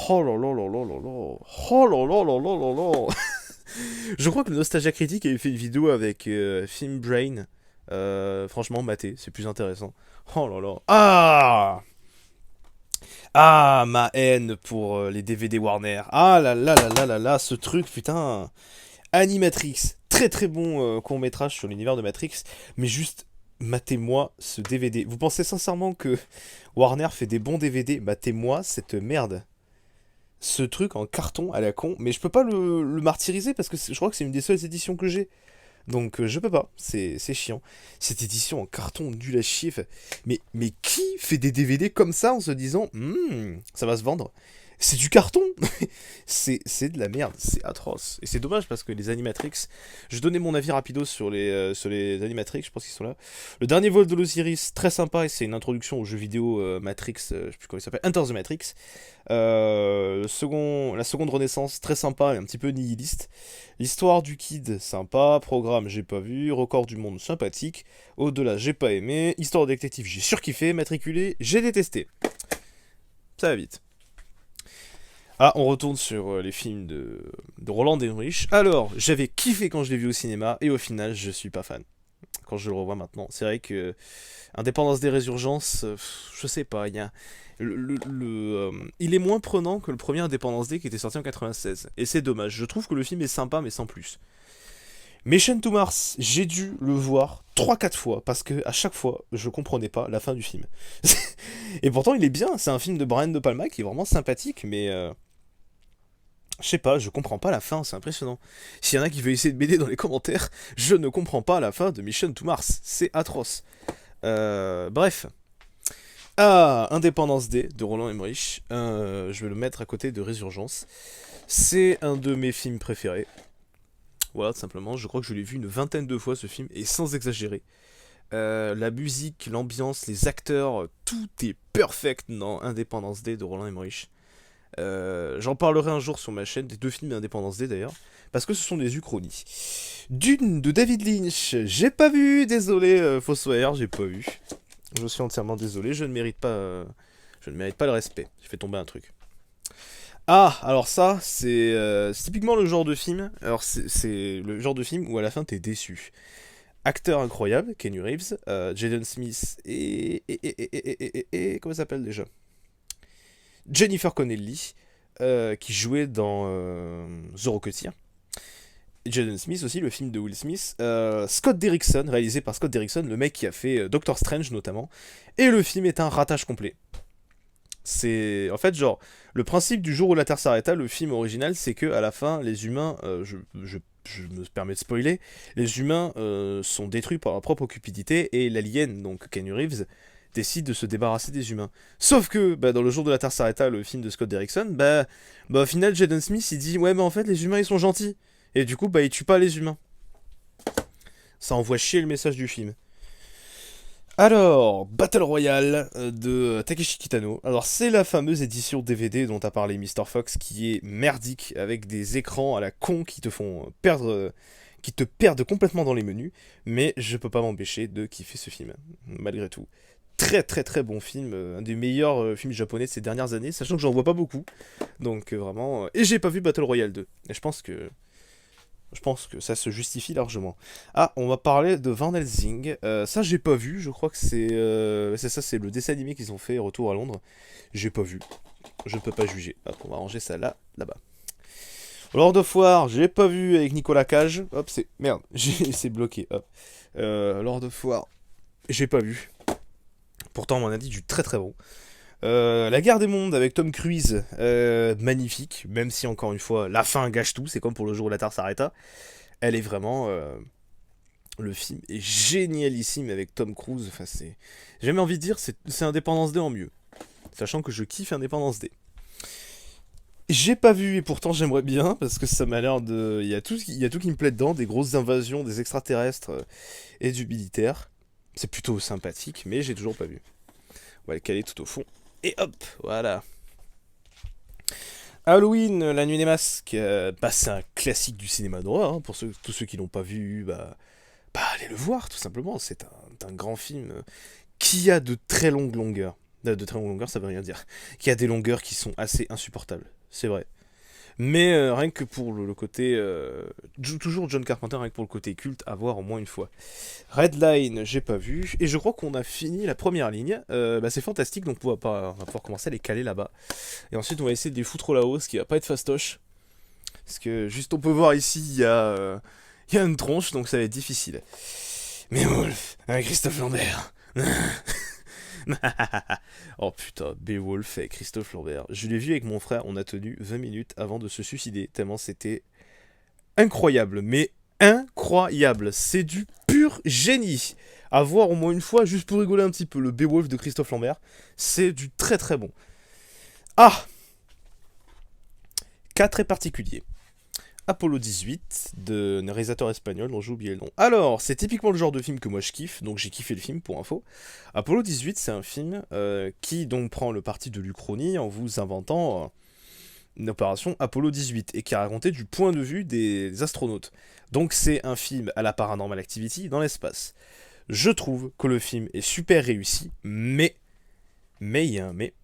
Oh là là là là là là. Oh là là là là là là. Je crois que le Nostalgia Critique avait fait une vidéo avec Film Brain. Franchement, maté, c'est plus intéressant. Oh là là. Ah. Ah, ma haine pour les DVD Warner. Ah là là là là là là, ce truc, putain. Animatrix. Très très bon court-métrage sur l'univers de Matrix. Mais juste, matez-moi ce DVD. Vous pensez sincèrement que Warner fait des bons DVD? Matez-moi cette merde. Ce truc en carton à la con, mais je peux pas le martyriser parce que je crois que c'est une des seules éditions que j'ai. Donc je peux pas, c'est chiant. Cette édition en carton nul à chier. Mais qui fait des DVD comme ça en se disant ça va se vendre? C'est du carton. C'est de la merde, c'est atroce. Et c'est dommage parce que les Animatrix, je donnais mon avis rapido sur les Animatrix, je pense qu'ils sont là. Le dernier vol de l'Osiris, très sympa, et c'est une introduction au jeu vidéo Matrix, je sais plus comment il s'appelle, Enter the Matrix. La seconde Renaissance, très sympa et un petit peu nihiliste. L'histoire du Kid, sympa. Programme, j'ai pas vu. Record du monde, sympathique. Au-delà, j'ai pas aimé. Histoire de détective, j'ai surkiffé. Matriculé, j'ai détesté. Ça va vite. Ah, on retourne sur les films de Roland Emmerich. Alors, j'avais kiffé quand je l'ai vu au cinéma, et au final, je suis pas fan. Quand je le revois maintenant. C'est vrai que Indépendance des Résurgences, je sais pas, il y a... il est moins prenant que le premier Indépendance Day qui était sorti en 96. Et c'est dommage, je trouve que le film est sympa, mais sans plus. Mission to Mars, j'ai dû le voir 3-4 fois, parce que à chaque fois, je comprenais pas la fin du film. Et pourtant, il est bien, c'est un film de Brian De Palma qui est vraiment sympathique, mais... je sais pas, je comprends pas la fin, c'est impressionnant. S'il y en a qui veulent essayer de m'aider dans les commentaires, je ne comprends pas la fin de Mission to Mars, c'est atroce. Bref. Ah, Indépendance Day de Roland Emmerich, je vais le mettre à côté de Résurgence. C'est un de mes films préférés. Voilà, tout simplement, je crois que je l'ai vu une vingtaine de fois ce film, et sans exagérer. La musique, l'ambiance, les acteurs, tout est perfect dans Indépendance Day de Roland Emmerich. J'en parlerai un jour sur ma chaîne, des deux films d'Indépendance Day d'ailleurs, parce que ce sont des uchronies. Dune de David Lynch, j'ai pas vu, désolé Fossoyeur, j'ai pas vu. Je suis entièrement désolé, je ne mérite pas le respect. J'ai fait tomber un truc. Ah, alors ça, c'est typiquement le genre de film. Alors c'est le genre de film où à la fin t'es déçu. Acteur incroyable, Keanu Reeves, Jaden Smith et comment ça s'appelle déjà? Jennifer Connelly, qui jouait dans The Rocketeer. Jaden Smith aussi, le film de Will Smith. Scott Derrickson, réalisé par Scott Derrickson, le mec qui a fait Doctor Strange notamment. Et le film est un ratage complet. C'est en fait genre le principe du jour où la Terre s'arrêta, le film original, c'est que à la fin les humains, je me permets de spoiler, les humains sont détruits par leur propre cupidité et l'alien donc Keanu Reeves décide de se débarrasser des humains. Sauf que bah, dans le jour de la Terre s'arrêta, le film de Scott Derrickson, bah au final Jaden Smith il dit ouais mais en fait les humains ils sont gentils et du coup bah il tue pas les humains. Ça envoie chier le message du film. Alors, Battle Royale de Takeshi Kitano. Alors, c'est la fameuse édition DVD dont a parlé Mister Fox qui est merdique avec des écrans à la con qui te font perdre. Qui te perdent complètement dans les menus. Mais je peux pas m'empêcher de kiffer ce film, malgré tout. Très très très bon film, un des meilleurs films japonais de ces dernières années, sachant que j'en vois pas beaucoup. Donc vraiment. Et j'ai pas vu Battle Royale 2. Et je pense que Je pense que ça se justifie largement. Ah, on va parler de Van Helsing. Ça, j'ai pas vu. Je crois que c'est ça, c'est le dessin animé qu'ils ont fait, Retour à Londres. J'ai pas vu. Je ne peux pas juger. Hop, on va ranger ça là, là-bas. Lord of War, j'ai pas vu avec Nicolas Cage. Hop, c'est. Merde, c'est bloqué. Hop. Lord of War, j'ai pas vu. Pourtant, on m'en a dit du très très bon. La guerre des mondes avec Tom Cruise, magnifique, même si encore une fois, la fin gâche tout, c'est comme pour le jour où la Terre s'arrêta. Elle est vraiment. Le film est génialissime avec Tom Cruise. Enfin, c'est. J'ai jamais envie de dire, c'est Indépendance Day en mieux. Sachant que je kiffe Indépendance Day. J'ai pas vu et pourtant j'aimerais bien parce que ça m'a l'air de. Il y a tout qui me plaît dedans, des grosses invasions, des extraterrestres et du militaire. C'est plutôt sympathique, mais j'ai toujours pas vu. On va le caler tout au fond. Et hop, voilà. Halloween, la nuit des masques, bah, c'est un classique du cinéma d'horreur. Hein. Pour tous ceux qui l'ont pas vu, bah allez le voir tout simplement. C'est un grand film qui a de très longues longueurs. De très longues longueurs, ça veut rien dire. Qui a des longueurs qui sont assez insupportables. C'est vrai. Mais rien que pour le côté. Toujours John Carpenter, rien que pour le côté culte, à voir au moins une fois. Redline, j'ai pas vu. Et je crois qu'on a fini la première ligne. Bah, c'est fantastique, donc on va pouvoir commencer à les caler là-bas. Et ensuite, on va essayer de les foutre là-haut, ce qui va pas être fastoche. Parce que juste, on peut voir ici, il y a une tronche, donc ça va être difficile. Mais Wolf, avec Christophe Lambert. Oh putain, Beowulf avec Christophe Lambert. Je l'ai vu avec mon frère, on a tenu 20 minutes avant de se suicider, tellement c'était incroyable, mais incroyable. C'est du pur génie. À voir au moins une fois, juste pour rigoler un petit peu, le Beowulf de Christophe Lambert, c'est du très très bon. Ah, cas très particulier. Apollo 18, de réalisateur espagnol dont j'ai oublié le nom. Alors, c'est typiquement le genre de film que moi je kiffe, donc j'ai kiffé le film pour info. Apollo 18, c'est un film qui donc prend le parti de l'Uchronie en vous inventant une opération Apollo 18 et qui a raconté du point de vue des astronautes. Donc c'est un film à la Paranormal Activity dans l'espace. Je trouve que le film est super réussi, mais il y a un mais.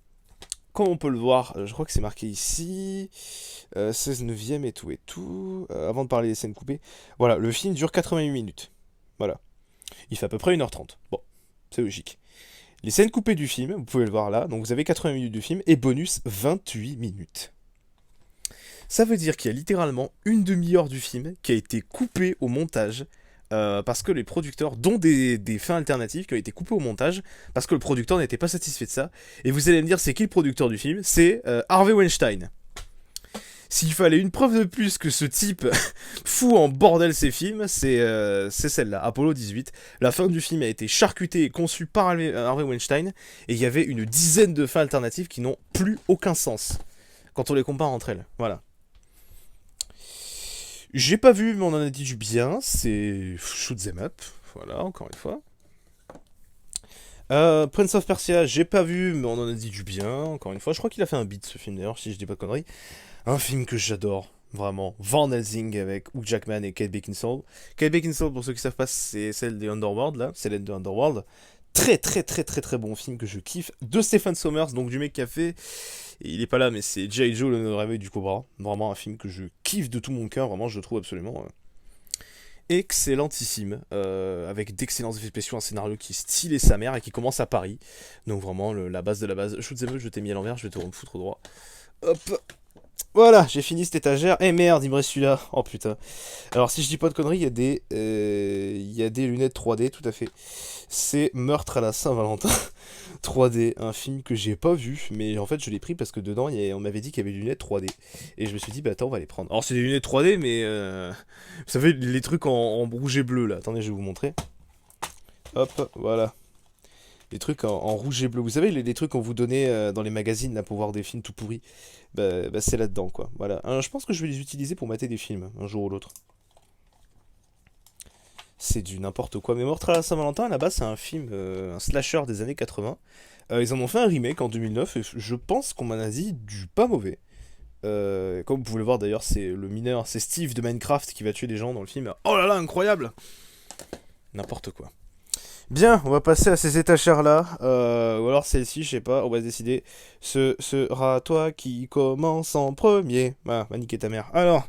Comme on peut le voir, je crois que c'est marqué ici, 16 neuvième et tout et tout, avant de parler des scènes coupées. Voilà, le film dure 88 minutes. Voilà. Il fait à peu près 1h30. Bon, c'est logique. Les scènes coupées du film, vous pouvez le voir là, donc vous avez 80 minutes du film, et bonus 28 minutes. Ça veut dire qu'il y a littéralement une demi-heure du film qui a été coupée au montage, parce que les producteurs, dont des fins alternatives qui ont été coupées au montage, parce que le producteur n'était pas satisfait de ça. Et vous allez me dire, c'est qui le producteur du film? C'est Harvey Weinstein. S'il fallait une preuve de plus que ce type fout en bordel ses films, c'est celle-là, Apollo 18. La fin du film a été charcutée et conçue par Harvey Weinstein, et il y avait une dizaine de fins alternatives qui n'ont plus aucun sens, quand on les compare entre elles. Voilà. J'ai pas vu, mais on en a dit du bien. C'est Shoot 'em Up. Voilà, encore une fois. Prince of Persia, j'ai pas vu, mais on en a dit du bien. Encore une fois, je crois qu'il a fait un beat ce film d'ailleurs, si je dis pas de conneries. Un film que j'adore, vraiment. Van Helsing avec Hugh Jackman et Kate Beckinsale. Kate Beckinsale, pour ceux qui savent pas, c'est celle des Underworld, là. C'est l'aide de Underworld. Très très très très très bon film que je kiffe. De Stephen Sommers, donc du mec qui a fait. Il est pas là, mais c'est G.I. Joe, le réveil du Cobra. Vraiment un film que je kiffe de tout mon cœur. Vraiment, je le trouve absolument excellentissime. Avec d'excellents effets spéciaux, un scénario qui est stylé sa mère et qui commence à Paris. Donc vraiment, la base de la base. Shoot 'em up, je t'ai mis à l'envers, je vais te refoutre au droit. Hop. Voilà, j'ai fini cette étagère. Eh merde, il me reste celui-là. Oh putain. Alors, si je dis pas de conneries, il y a des lunettes 3D, tout à fait. C'est Meurtre à la Saint-Valentin 3D, un film que j'ai pas vu, mais en fait, je l'ai pris parce que dedans, on m'avait dit qu'il y avait des lunettes 3D. Et je me suis dit, bah attends, on va les prendre. Alors, c'est des lunettes 3D, mais vous savez, les trucs en rouge et bleu là. Attendez, je vais vous montrer. Hop, voilà. Des trucs en rouge et bleu. Vous savez, les trucs qu'on vous donnait dans les magazines là pour voir des films tout pourris. Bah c'est là-dedans quoi. Voilà. Je pense que je vais les utiliser pour mater des films un jour ou l'autre. C'est du n'importe quoi. Mais Meurtre à la Saint-Valentin, à la base, c'est un film, un slasher des années 80. Ils en ont fait un remake en 2009 et je pense qu'on m'en a dit du pas mauvais. Comme vous pouvez le voir d'ailleurs, c'est le mineur, c'est Steve de Minecraft qui va tuer des gens dans le film. Oh là là, incroyable! N'importe quoi. Bien, on va passer à ces étagères-là. Ou alors celle-ci, je sais pas, on va se décider. Ce sera toi qui commence en premier. Ah, va niquer ta mère. Alors,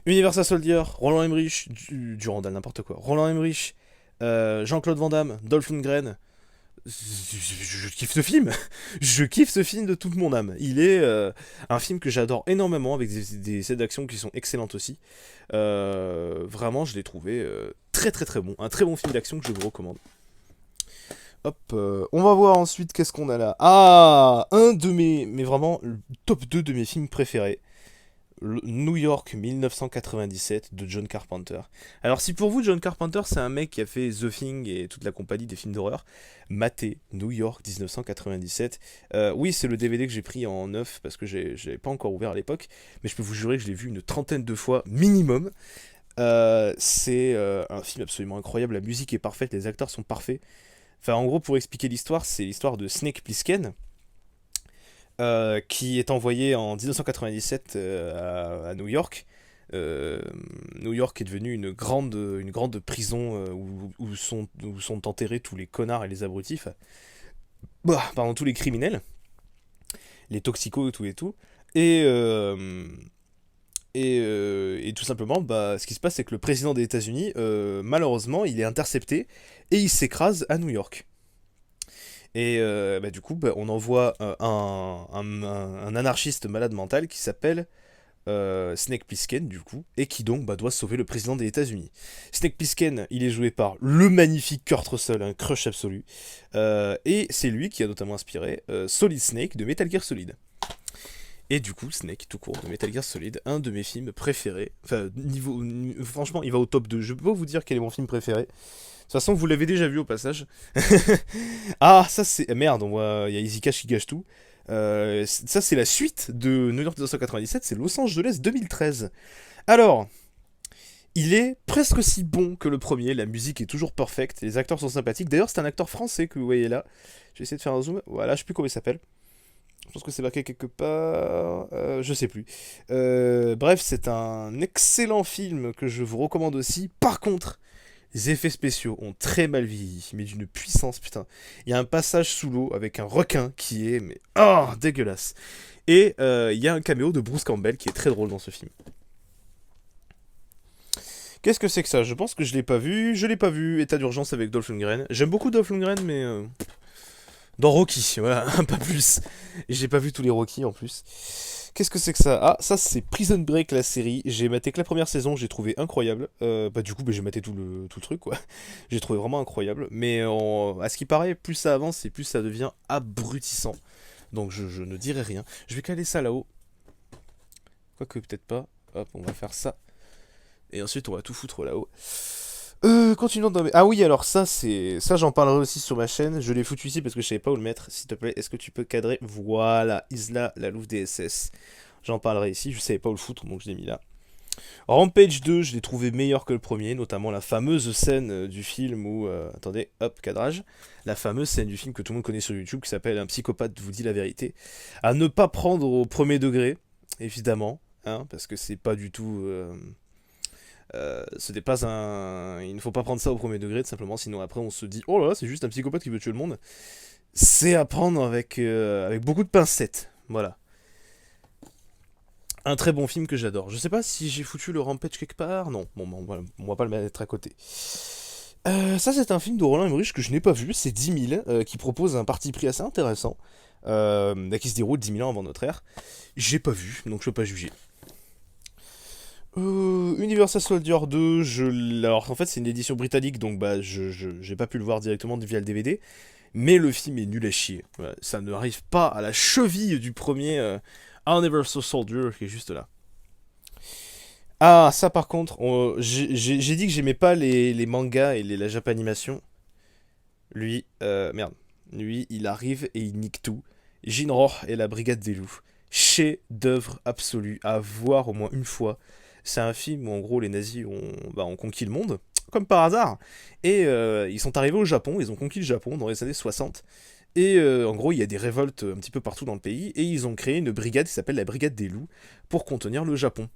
Universal Soldier, Roland Emmerich, Durandal, n'importe quoi. Roland Emmerich, Jean-Claude Van Damme, Dolph Lundgren. Je kiffe ce film. Je kiffe ce film de toute mon âme. Il est un film que j'adore énormément avec des scènes d'action qui sont excellentes aussi. Vraiment, je l'ai trouvé très très très bon. Un très bon film d'action que je vous recommande. Hop, on va voir ensuite qu'est-ce qu'on a là. Ah, un de mais vraiment, le top 2 de mes films préférés. New York 1997 de John Carpenter. Alors si pour vous John Carpenter c'est un mec qui a fait The Thing et toute la compagnie des films d'horreur, matez New York 1997. Oui, c'est le DVD que j'ai pris en neuf parce que j'avais pas encore ouvert à l'époque, mais je peux vous jurer que je l'ai vu une trentaine de fois minimum. C'est un film absolument incroyable, la musique est parfaite, les acteurs sont parfaits. Enfin en gros pour expliquer l'histoire, c'est l'histoire de Snake Plissken, qui est envoyé en 1997 à New York. New York est devenue une grande prison où sont enterrés tous les connards et les abrutis, pardon, tous les criminels, les toxicos et tout et tout. Et, euh, et tout simplement, ce qui se passe, c'est que le président des États-Unis, malheureusement, il est intercepté et il s'écrase à New York. Et du coup, on envoie un anarchiste malade mental qui s'appelle Snake Plissken, du coup, et qui donc doit sauver le président des États-Unis. Snake Plissken, il est joué par le magnifique Kurt Russell, un crush absolu. Et c'est lui qui a notamment inspiré Solid Snake de Metal Gear Solid. Et du coup, Snake, tout court, de Metal Gear Solid, un de mes films préférés. Enfin, franchement, il va au top 2. Je peux pas vous dire quel est mon film préféré. De toute façon, vous l'avez déjà vu au passage. Ah, ça c'est. Merde, on voit. Il y a Easy Cash qui gâche tout. Ça, c'est la suite de New York 1997, c'est Los Angeles 2013. Alors, il est presque aussi bon que le premier, la musique est toujours parfaite, les acteurs sont sympathiques. D'ailleurs, c'est un acteur français que vous voyez là. Je vais essayer de faire un zoom. Voilà, je sais plus comment il s'appelle. Je pense que c'est marqué quelque part. Je sais plus. Bref, c'est un excellent film que je vous recommande aussi. Par contre, les effets spéciaux ont très mal vieilli, mais d'une puissance, putain. Il y a un passage sous l'eau avec un requin qui est, mais oh, dégueulasse. Et il y a un caméo de Bruce Campbell qui est très drôle dans ce film. Qu'est-ce que c'est que ça? Je pense que je l'ai pas vu. Je l'ai pas vu. État d'urgence avec Dolph Lundgren. J'aime beaucoup Dolph Lundgren, mais dans Rocky, voilà, pas plus. Et j'ai pas vu tous les Rocky en plus. Qu'est-ce que c'est que ça? Ah, ça c'est Prison Break, la série. J'ai maté que la première saison, j'ai trouvé incroyable. Du coup, j'ai maté tout le truc, quoi. J'ai trouvé vraiment incroyable. Mais à ce qui paraît, plus ça avance et plus ça devient abrutissant. Donc je ne dirai rien. Je vais caler ça là-haut. Quoique peut-être pas. Hop, on va faire ça. Et ensuite, on va tout foutre là-haut. Continuons dans mes... Ah oui, alors ça j'en parlerai aussi sur ma chaîne. Je l'ai foutu ici parce que je savais pas où le mettre. S'il te plaît, est-ce que tu peux cadrer? Voilà, Isla, la Louve DSS. J'en parlerai ici, je savais pas où le foutre, donc je l'ai mis là. Rampage 2, je l'ai trouvé meilleur que le premier, notamment la fameuse scène du film où... attendez, hop, cadrage. La fameuse scène du film que tout le monde connaît sur YouTube qui s'appelle Un psychopathe vous dit la vérité. À ne pas prendre au premier degré, évidemment, hein, parce que c'est pas du tout... ce n'est pas un. Il ne faut pas prendre ça au premier degré, tout simplement, sinon après on se dit oh là là, c'est juste un psychopathe qui veut tuer le monde. C'est à prendre avec beaucoup de pincettes. Voilà. Un très bon film que j'adore. Je sais pas si j'ai foutu le Rampage quelque part. Non, bon, on va pas le mettre à côté. Ça, c'est un film de Roland Emmerich que je n'ai pas vu. C'est 10 000, qui propose un parti pris assez intéressant. Qui se déroule 10 000 ans avant notre ère. J'ai pas vu, donc je peux pas juger. Universal Soldier 2, alors en fait c'est une édition britannique donc j'ai pas pu le voir directement via le DVD, mais le film est nul à chier. Voilà, ça ne arrive pas à la cheville du premier Universal Soldier qui est juste là. Ah ça par contre, j'ai dit que j'aimais pas les mangas et la japanimation. Merde, lui il arrive et il nique tout. Jinro et la Brigade des Loups, chef d'œuvre absolu à voir au moins une fois. C'est un film où en gros les nazis ont conquis le monde, comme par hasard, et ils sont arrivés au Japon, ils ont conquis le Japon dans les années 60, et en gros il y a des révoltes un petit peu partout dans le pays, et ils ont créé une brigade qui s'appelle la Brigade des Loups, pour contenir le Japon.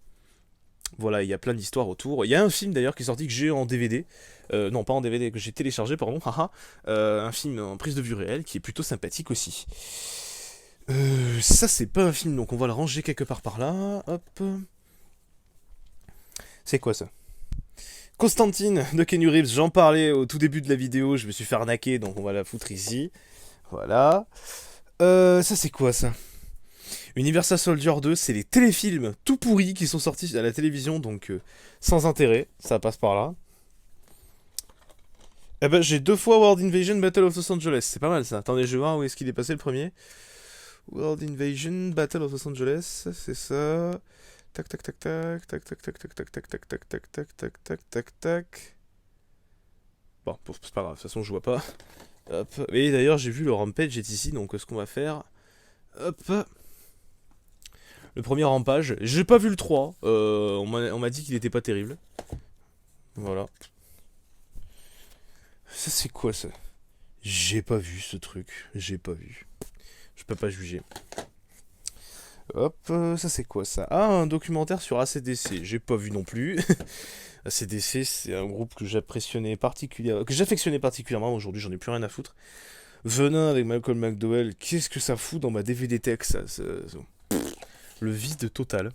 Voilà, il y a plein d'histoires autour. Il y a un film d'ailleurs qui est sorti que j'ai en DVD, non pas en DVD, que j'ai téléchargé, pardon, haha, un film en prise de vue réelle qui est plutôt sympathique aussi. Ça c'est pas un film, donc on va le ranger quelque part par là, hop... C'est quoi ça? Constantine de Keanu Reeves, j'en parlais au tout début de la vidéo, je me suis fait arnaquer, donc on va la foutre ici. Voilà. Ça c'est quoi ça? Universal Soldier 2, c'est les téléfilms tout pourris qui sont sortis à la télévision, donc sans intérêt, ça passe par là. Eh ben j'ai deux fois World Invasion Battle of Los Angeles, c'est pas mal ça. Attendez, je vais voir où est-ce qu'il est passé le premier. World Invasion Battle of Los Angeles, c'est ça. Tac tac tac tac tac tac tac tac tac tac tac tac tac tac tac tac tac tac. Bon, c'est pas grave, de toute façon je vois pas. Hop. Et d'ailleurs j'ai vu le Rampage est ici, donc ce qu'on va faire. Hop. Le premier Rampage, j'ai pas vu le 3, on m'a dit qu'il était pas terrible. Voilà. Ça c'est quoi ça? J'ai pas vu ce truc, j'ai pas vu. Je peux pas juger. Hop, ça c'est quoi ça? Ah, un documentaire sur ACDC, j'ai pas vu non plus. ACDC, c'est un groupe que j'affectionnais particulièrement. Aujourd'hui, j'en ai plus rien à foutre. Venin avec Malcolm McDowell, qu'est-ce que ça fout dans ma DVD Tech, ça. Le vide total.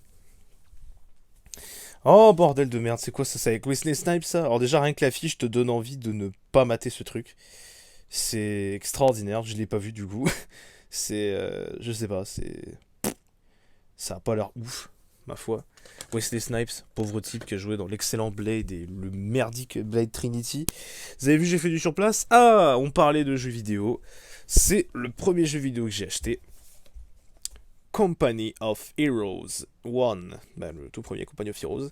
Oh bordel de merde, c'est quoi ça? C'est avec Wesley Snipes ça? Alors déjà rien que l'affiche te donne envie de ne pas mater ce truc. C'est extraordinaire, je l'ai pas vu du coup. Je sais pas, ça a pas l'air ouf, ma foi. Wesley Snipes, pauvre type qui a joué dans l'excellent Blade et le merdique Blade Trinity. Vous avez vu, j'ai fait du surplace. Ah, on parlait de jeux vidéo. C'est le premier jeu vidéo que j'ai acheté. Company of Heroes 1, le tout premier Company of Heroes,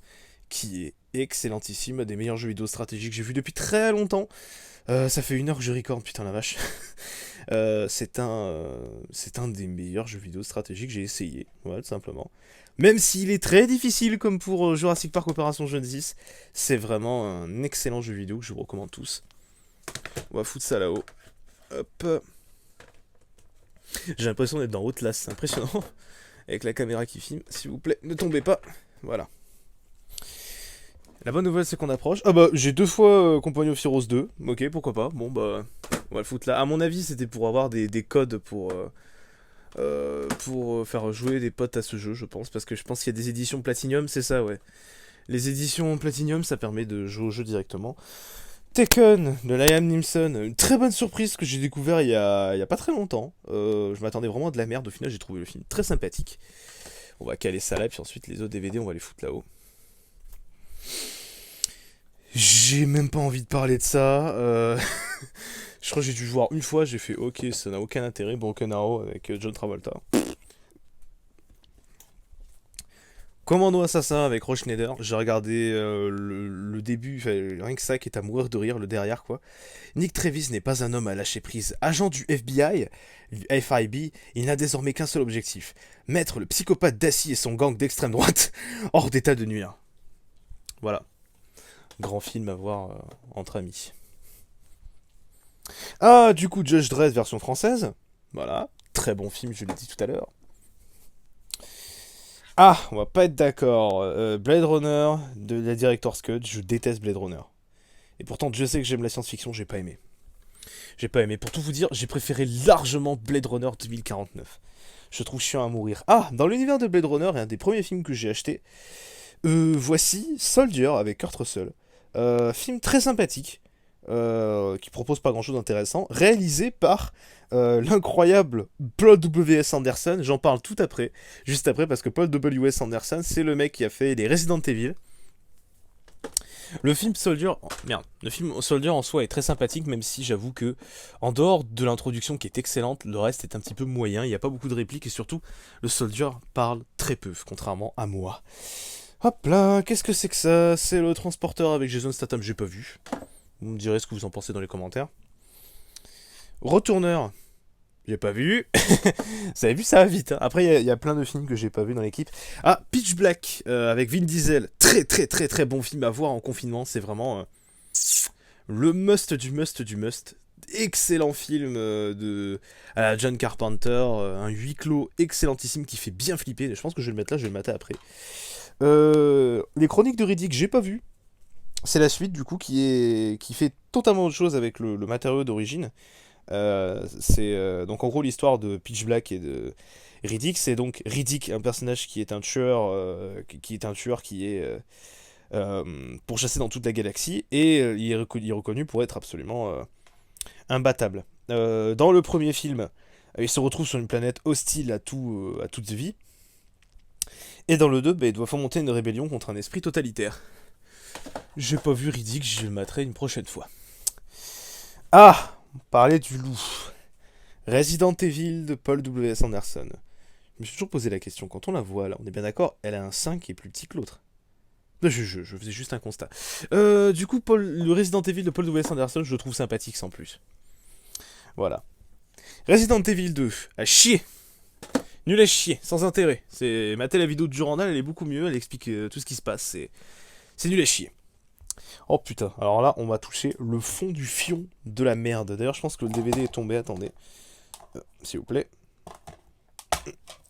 qui est excellentissime, un des meilleurs jeux vidéo stratégiques que j'ai vu depuis très longtemps. Ça fait 1 heure que je recorde, putain la vache. C'est un des meilleurs jeux vidéo stratégiques que j'ai essayé, voilà, tout simplement. Même s'il est très difficile, comme pour Jurassic Park Opération Genesis, c'est vraiment un excellent jeu vidéo que je vous recommande tous. On va foutre ça là-haut. Hop. J'ai l'impression d'être dans Outlast, c'est impressionnant. Avec la caméra qui filme, s'il vous plaît, ne tombez pas. Voilà. La bonne nouvelle, c'est qu'on approche. Ah bah, j'ai 2 fois Company of Heroes 2. Ok, pourquoi pas. Bon bah, on va le foutre là. À mon avis, c'était pour avoir des codes pour faire jouer des potes à ce jeu, je pense. Parce que je pense qu'il y a des éditions Platinum, c'est ça, ouais. Les éditions Platinum, ça permet de jouer au jeu directement. Taken de Liam Neeson, une très bonne surprise que j'ai découvert il y a pas très longtemps. Je m'attendais vraiment à de la merde, au final j'ai trouvé le film très sympathique. On va caler ça là, puis ensuite les autres DVD on va les foutre là-haut. J'ai même pas envie de parler de ça. Je crois que j'ai dû le voir une fois, j'ai fait ok, ça n'a aucun intérêt, Broken Arrow avec John Travolta. Commando Assassin avec Roy Schneider, j'ai regardé le début, rien que ça qui est à mourir de rire, le derrière quoi. Nick Travis n'est pas un homme à lâcher prise. Agent du FBI, FIB, il n'a désormais qu'un seul objectif, mettre le psychopathe Daci et son gang d'extrême droite hors d'état de nuire. Voilà, grand film à voir entre amis. Ah, du coup, Judge Dredd version française, voilà, très bon film, je l'ai dit tout à l'heure. Ah, on va pas être d'accord. Blade Runner de la Director's Cut, je déteste Blade Runner. Et pourtant, je sais que j'aime la science-fiction, j'ai pas aimé. J'ai pas aimé. Pour tout vous dire, j'ai préféré largement Blade Runner 2049. Je trouve chiant à mourir. Ah, dans l'univers de Blade Runner, et un des premiers films que j'ai acheté, voici Soldier avec Kurt Russell. Film très sympathique, qui propose pas grand chose d'intéressant, réalisé par l'incroyable Paul W.S. Anderson. J'en parle tout après, juste après, parce que Paul W.S. Anderson, c'est le mec qui a fait les Resident Evil. Le film Soldier, le film Soldier en soi est très sympathique, même si j'avoue que, en dehors de l'introduction qui est excellente, le reste est un petit peu moyen. Il n'y a pas beaucoup de répliques et surtout, le Soldier parle très peu, contrairement à moi. Hop là, qu'est-ce que c'est que ça? C'est le transporteur avec Jason Statham, j'ai pas vu. Vous me direz ce que vous en pensez dans les commentaires. Retourneur, j'ai pas vu. Vous avez vu, ça va vite. Hein. Après, il y a plein de films que j'ai pas vu dans l'équipe. Ah, Pitch Black avec Vin Diesel. Très, très, très, très bon film à voir en confinement. C'est vraiment le must du must du must. Excellent film à la John Carpenter. Un huis clos excellentissime qui fait bien flipper. Je pense que je vais le mettre là, je vais le mater après. Les Chroniques de Riddick, j'ai pas vu. C'est la suite du coup qui fait totalement autre chose avec le matériau d'origine. C'est donc en gros l'histoire de Pitch Black et de Riddick. C'est donc Riddick, un personnage qui est un tueur, qui est pour chasser dans toute la galaxie, et il est reconnu pour être absolument imbattable. Dans le premier film, il se retrouve sur une planète hostile à toute vie, et dans le 2, bah, il doit fomenter une rébellion contre un esprit totalitaire. J'ai pas vu Riddick, je le mettrai une prochaine fois. Ah, on parlait du loup. Resident Evil de Paul W.S. Anderson. Je me suis toujours posé la question, quand on la voit là, on est bien d'accord, elle a un sein qui est plus petit que l'autre. Je faisais juste un constat. Du coup, le Resident Evil de Paul W.S. Anderson, je le trouve sympathique sans plus. Voilà. Resident Evil 2, à chier. Nul à chier, sans intérêt. Mater la vidéo de Durandal, elle est beaucoup mieux, elle explique tout ce qui se passe. C'est nul à chier. Oh putain, alors là, on va toucher le fond du fion de la merde. D'ailleurs, je pense que le DVD est tombé, attendez. S'il vous plaît.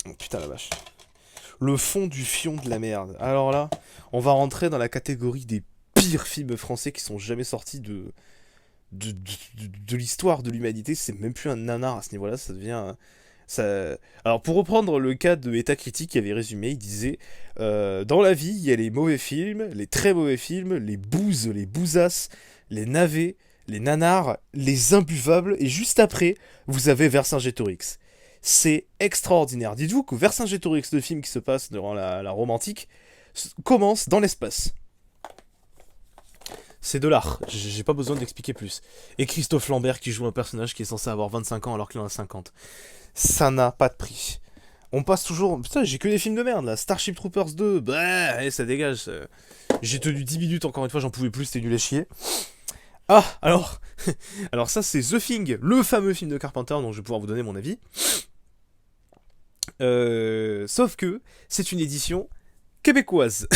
Oh putain la vache. Le fond du fion de la merde. Alors là, on va rentrer dans la catégorie des pires films français qui sont jamais sortis de l'histoire de l'humanité. C'est même plus un nanar à ce niveau-là, ça devient... Ça... Alors pour reprendre le cas de État Critique qui avait résumé, il disait dans la vie, il y a les mauvais films, les très mauvais films, les bouses, les bousasses, les navets, les nanars, les imbuvables, et juste après, vous avez Vercingétorix. C'est extraordinaire. Dites-vous que Vercingétorix, le film qui se passe durant la Rome antique, commence dans l'espace. C'est de l'art, j'ai pas besoin d'expliquer plus. Et Christophe Lambert qui joue un personnage qui est censé avoir 25 ans alors qu'il en a 50. Ça n'a pas de prix. On passe toujours... Putain, j'ai que des films de merde là. Starship Troopers 2, bah, allez, ça dégage. J'ai tenu 10 minutes encore une fois, j'en pouvais plus, c'était nul à chier. Ah, alors... alors ça c'est The Thing, le fameux film de Carpenter dont je vais pouvoir vous donner mon avis. Sauf que c'est une édition québécoise.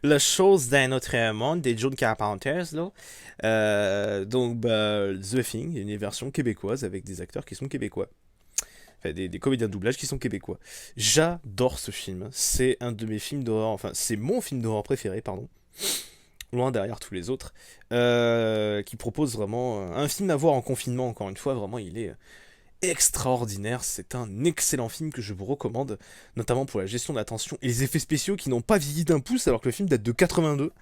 La chose d'un autre monde des John Carpenters là. Donc bah, The Thing, une version québécoise avec des acteurs qui sont québécois. Enfin, des comédiens de doublage qui sont québécois. J'adore ce film. C'est un de mes films d'horreur, enfin c'est mon film d'horreur préféré, pardon. Loin derrière tous les autres. Qui propose vraiment un film à voir en confinement, encore une fois, vraiment il est extraordinaire. C'est un excellent film que je vous recommande, notamment pour la gestion de la tension et les effets spéciaux qui n'ont pas vieilli d'un pouce alors que le film date de 82.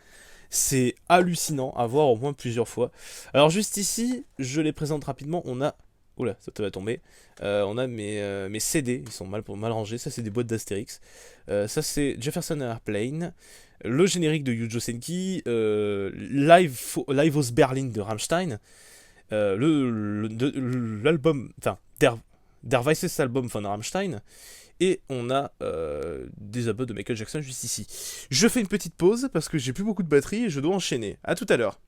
C'est hallucinant à voir au moins plusieurs fois. Alors juste ici, je les présente rapidement. On a... Oula, ça te va tomber. On a mes CD, ils sont mal rangés. Ça, c'est des boîtes d'Astérix. Ça, c'est Jefferson Airplane. Le générique de Yujo Senki. Live aus Berlin de Rammstein. L'album, enfin, Der Weißes Album von Rammstein. Et on a des abos de Michael Jackson juste ici. Je fais une petite pause parce que j'ai plus beaucoup de batterie et je dois enchaîner. A tout à l'heure.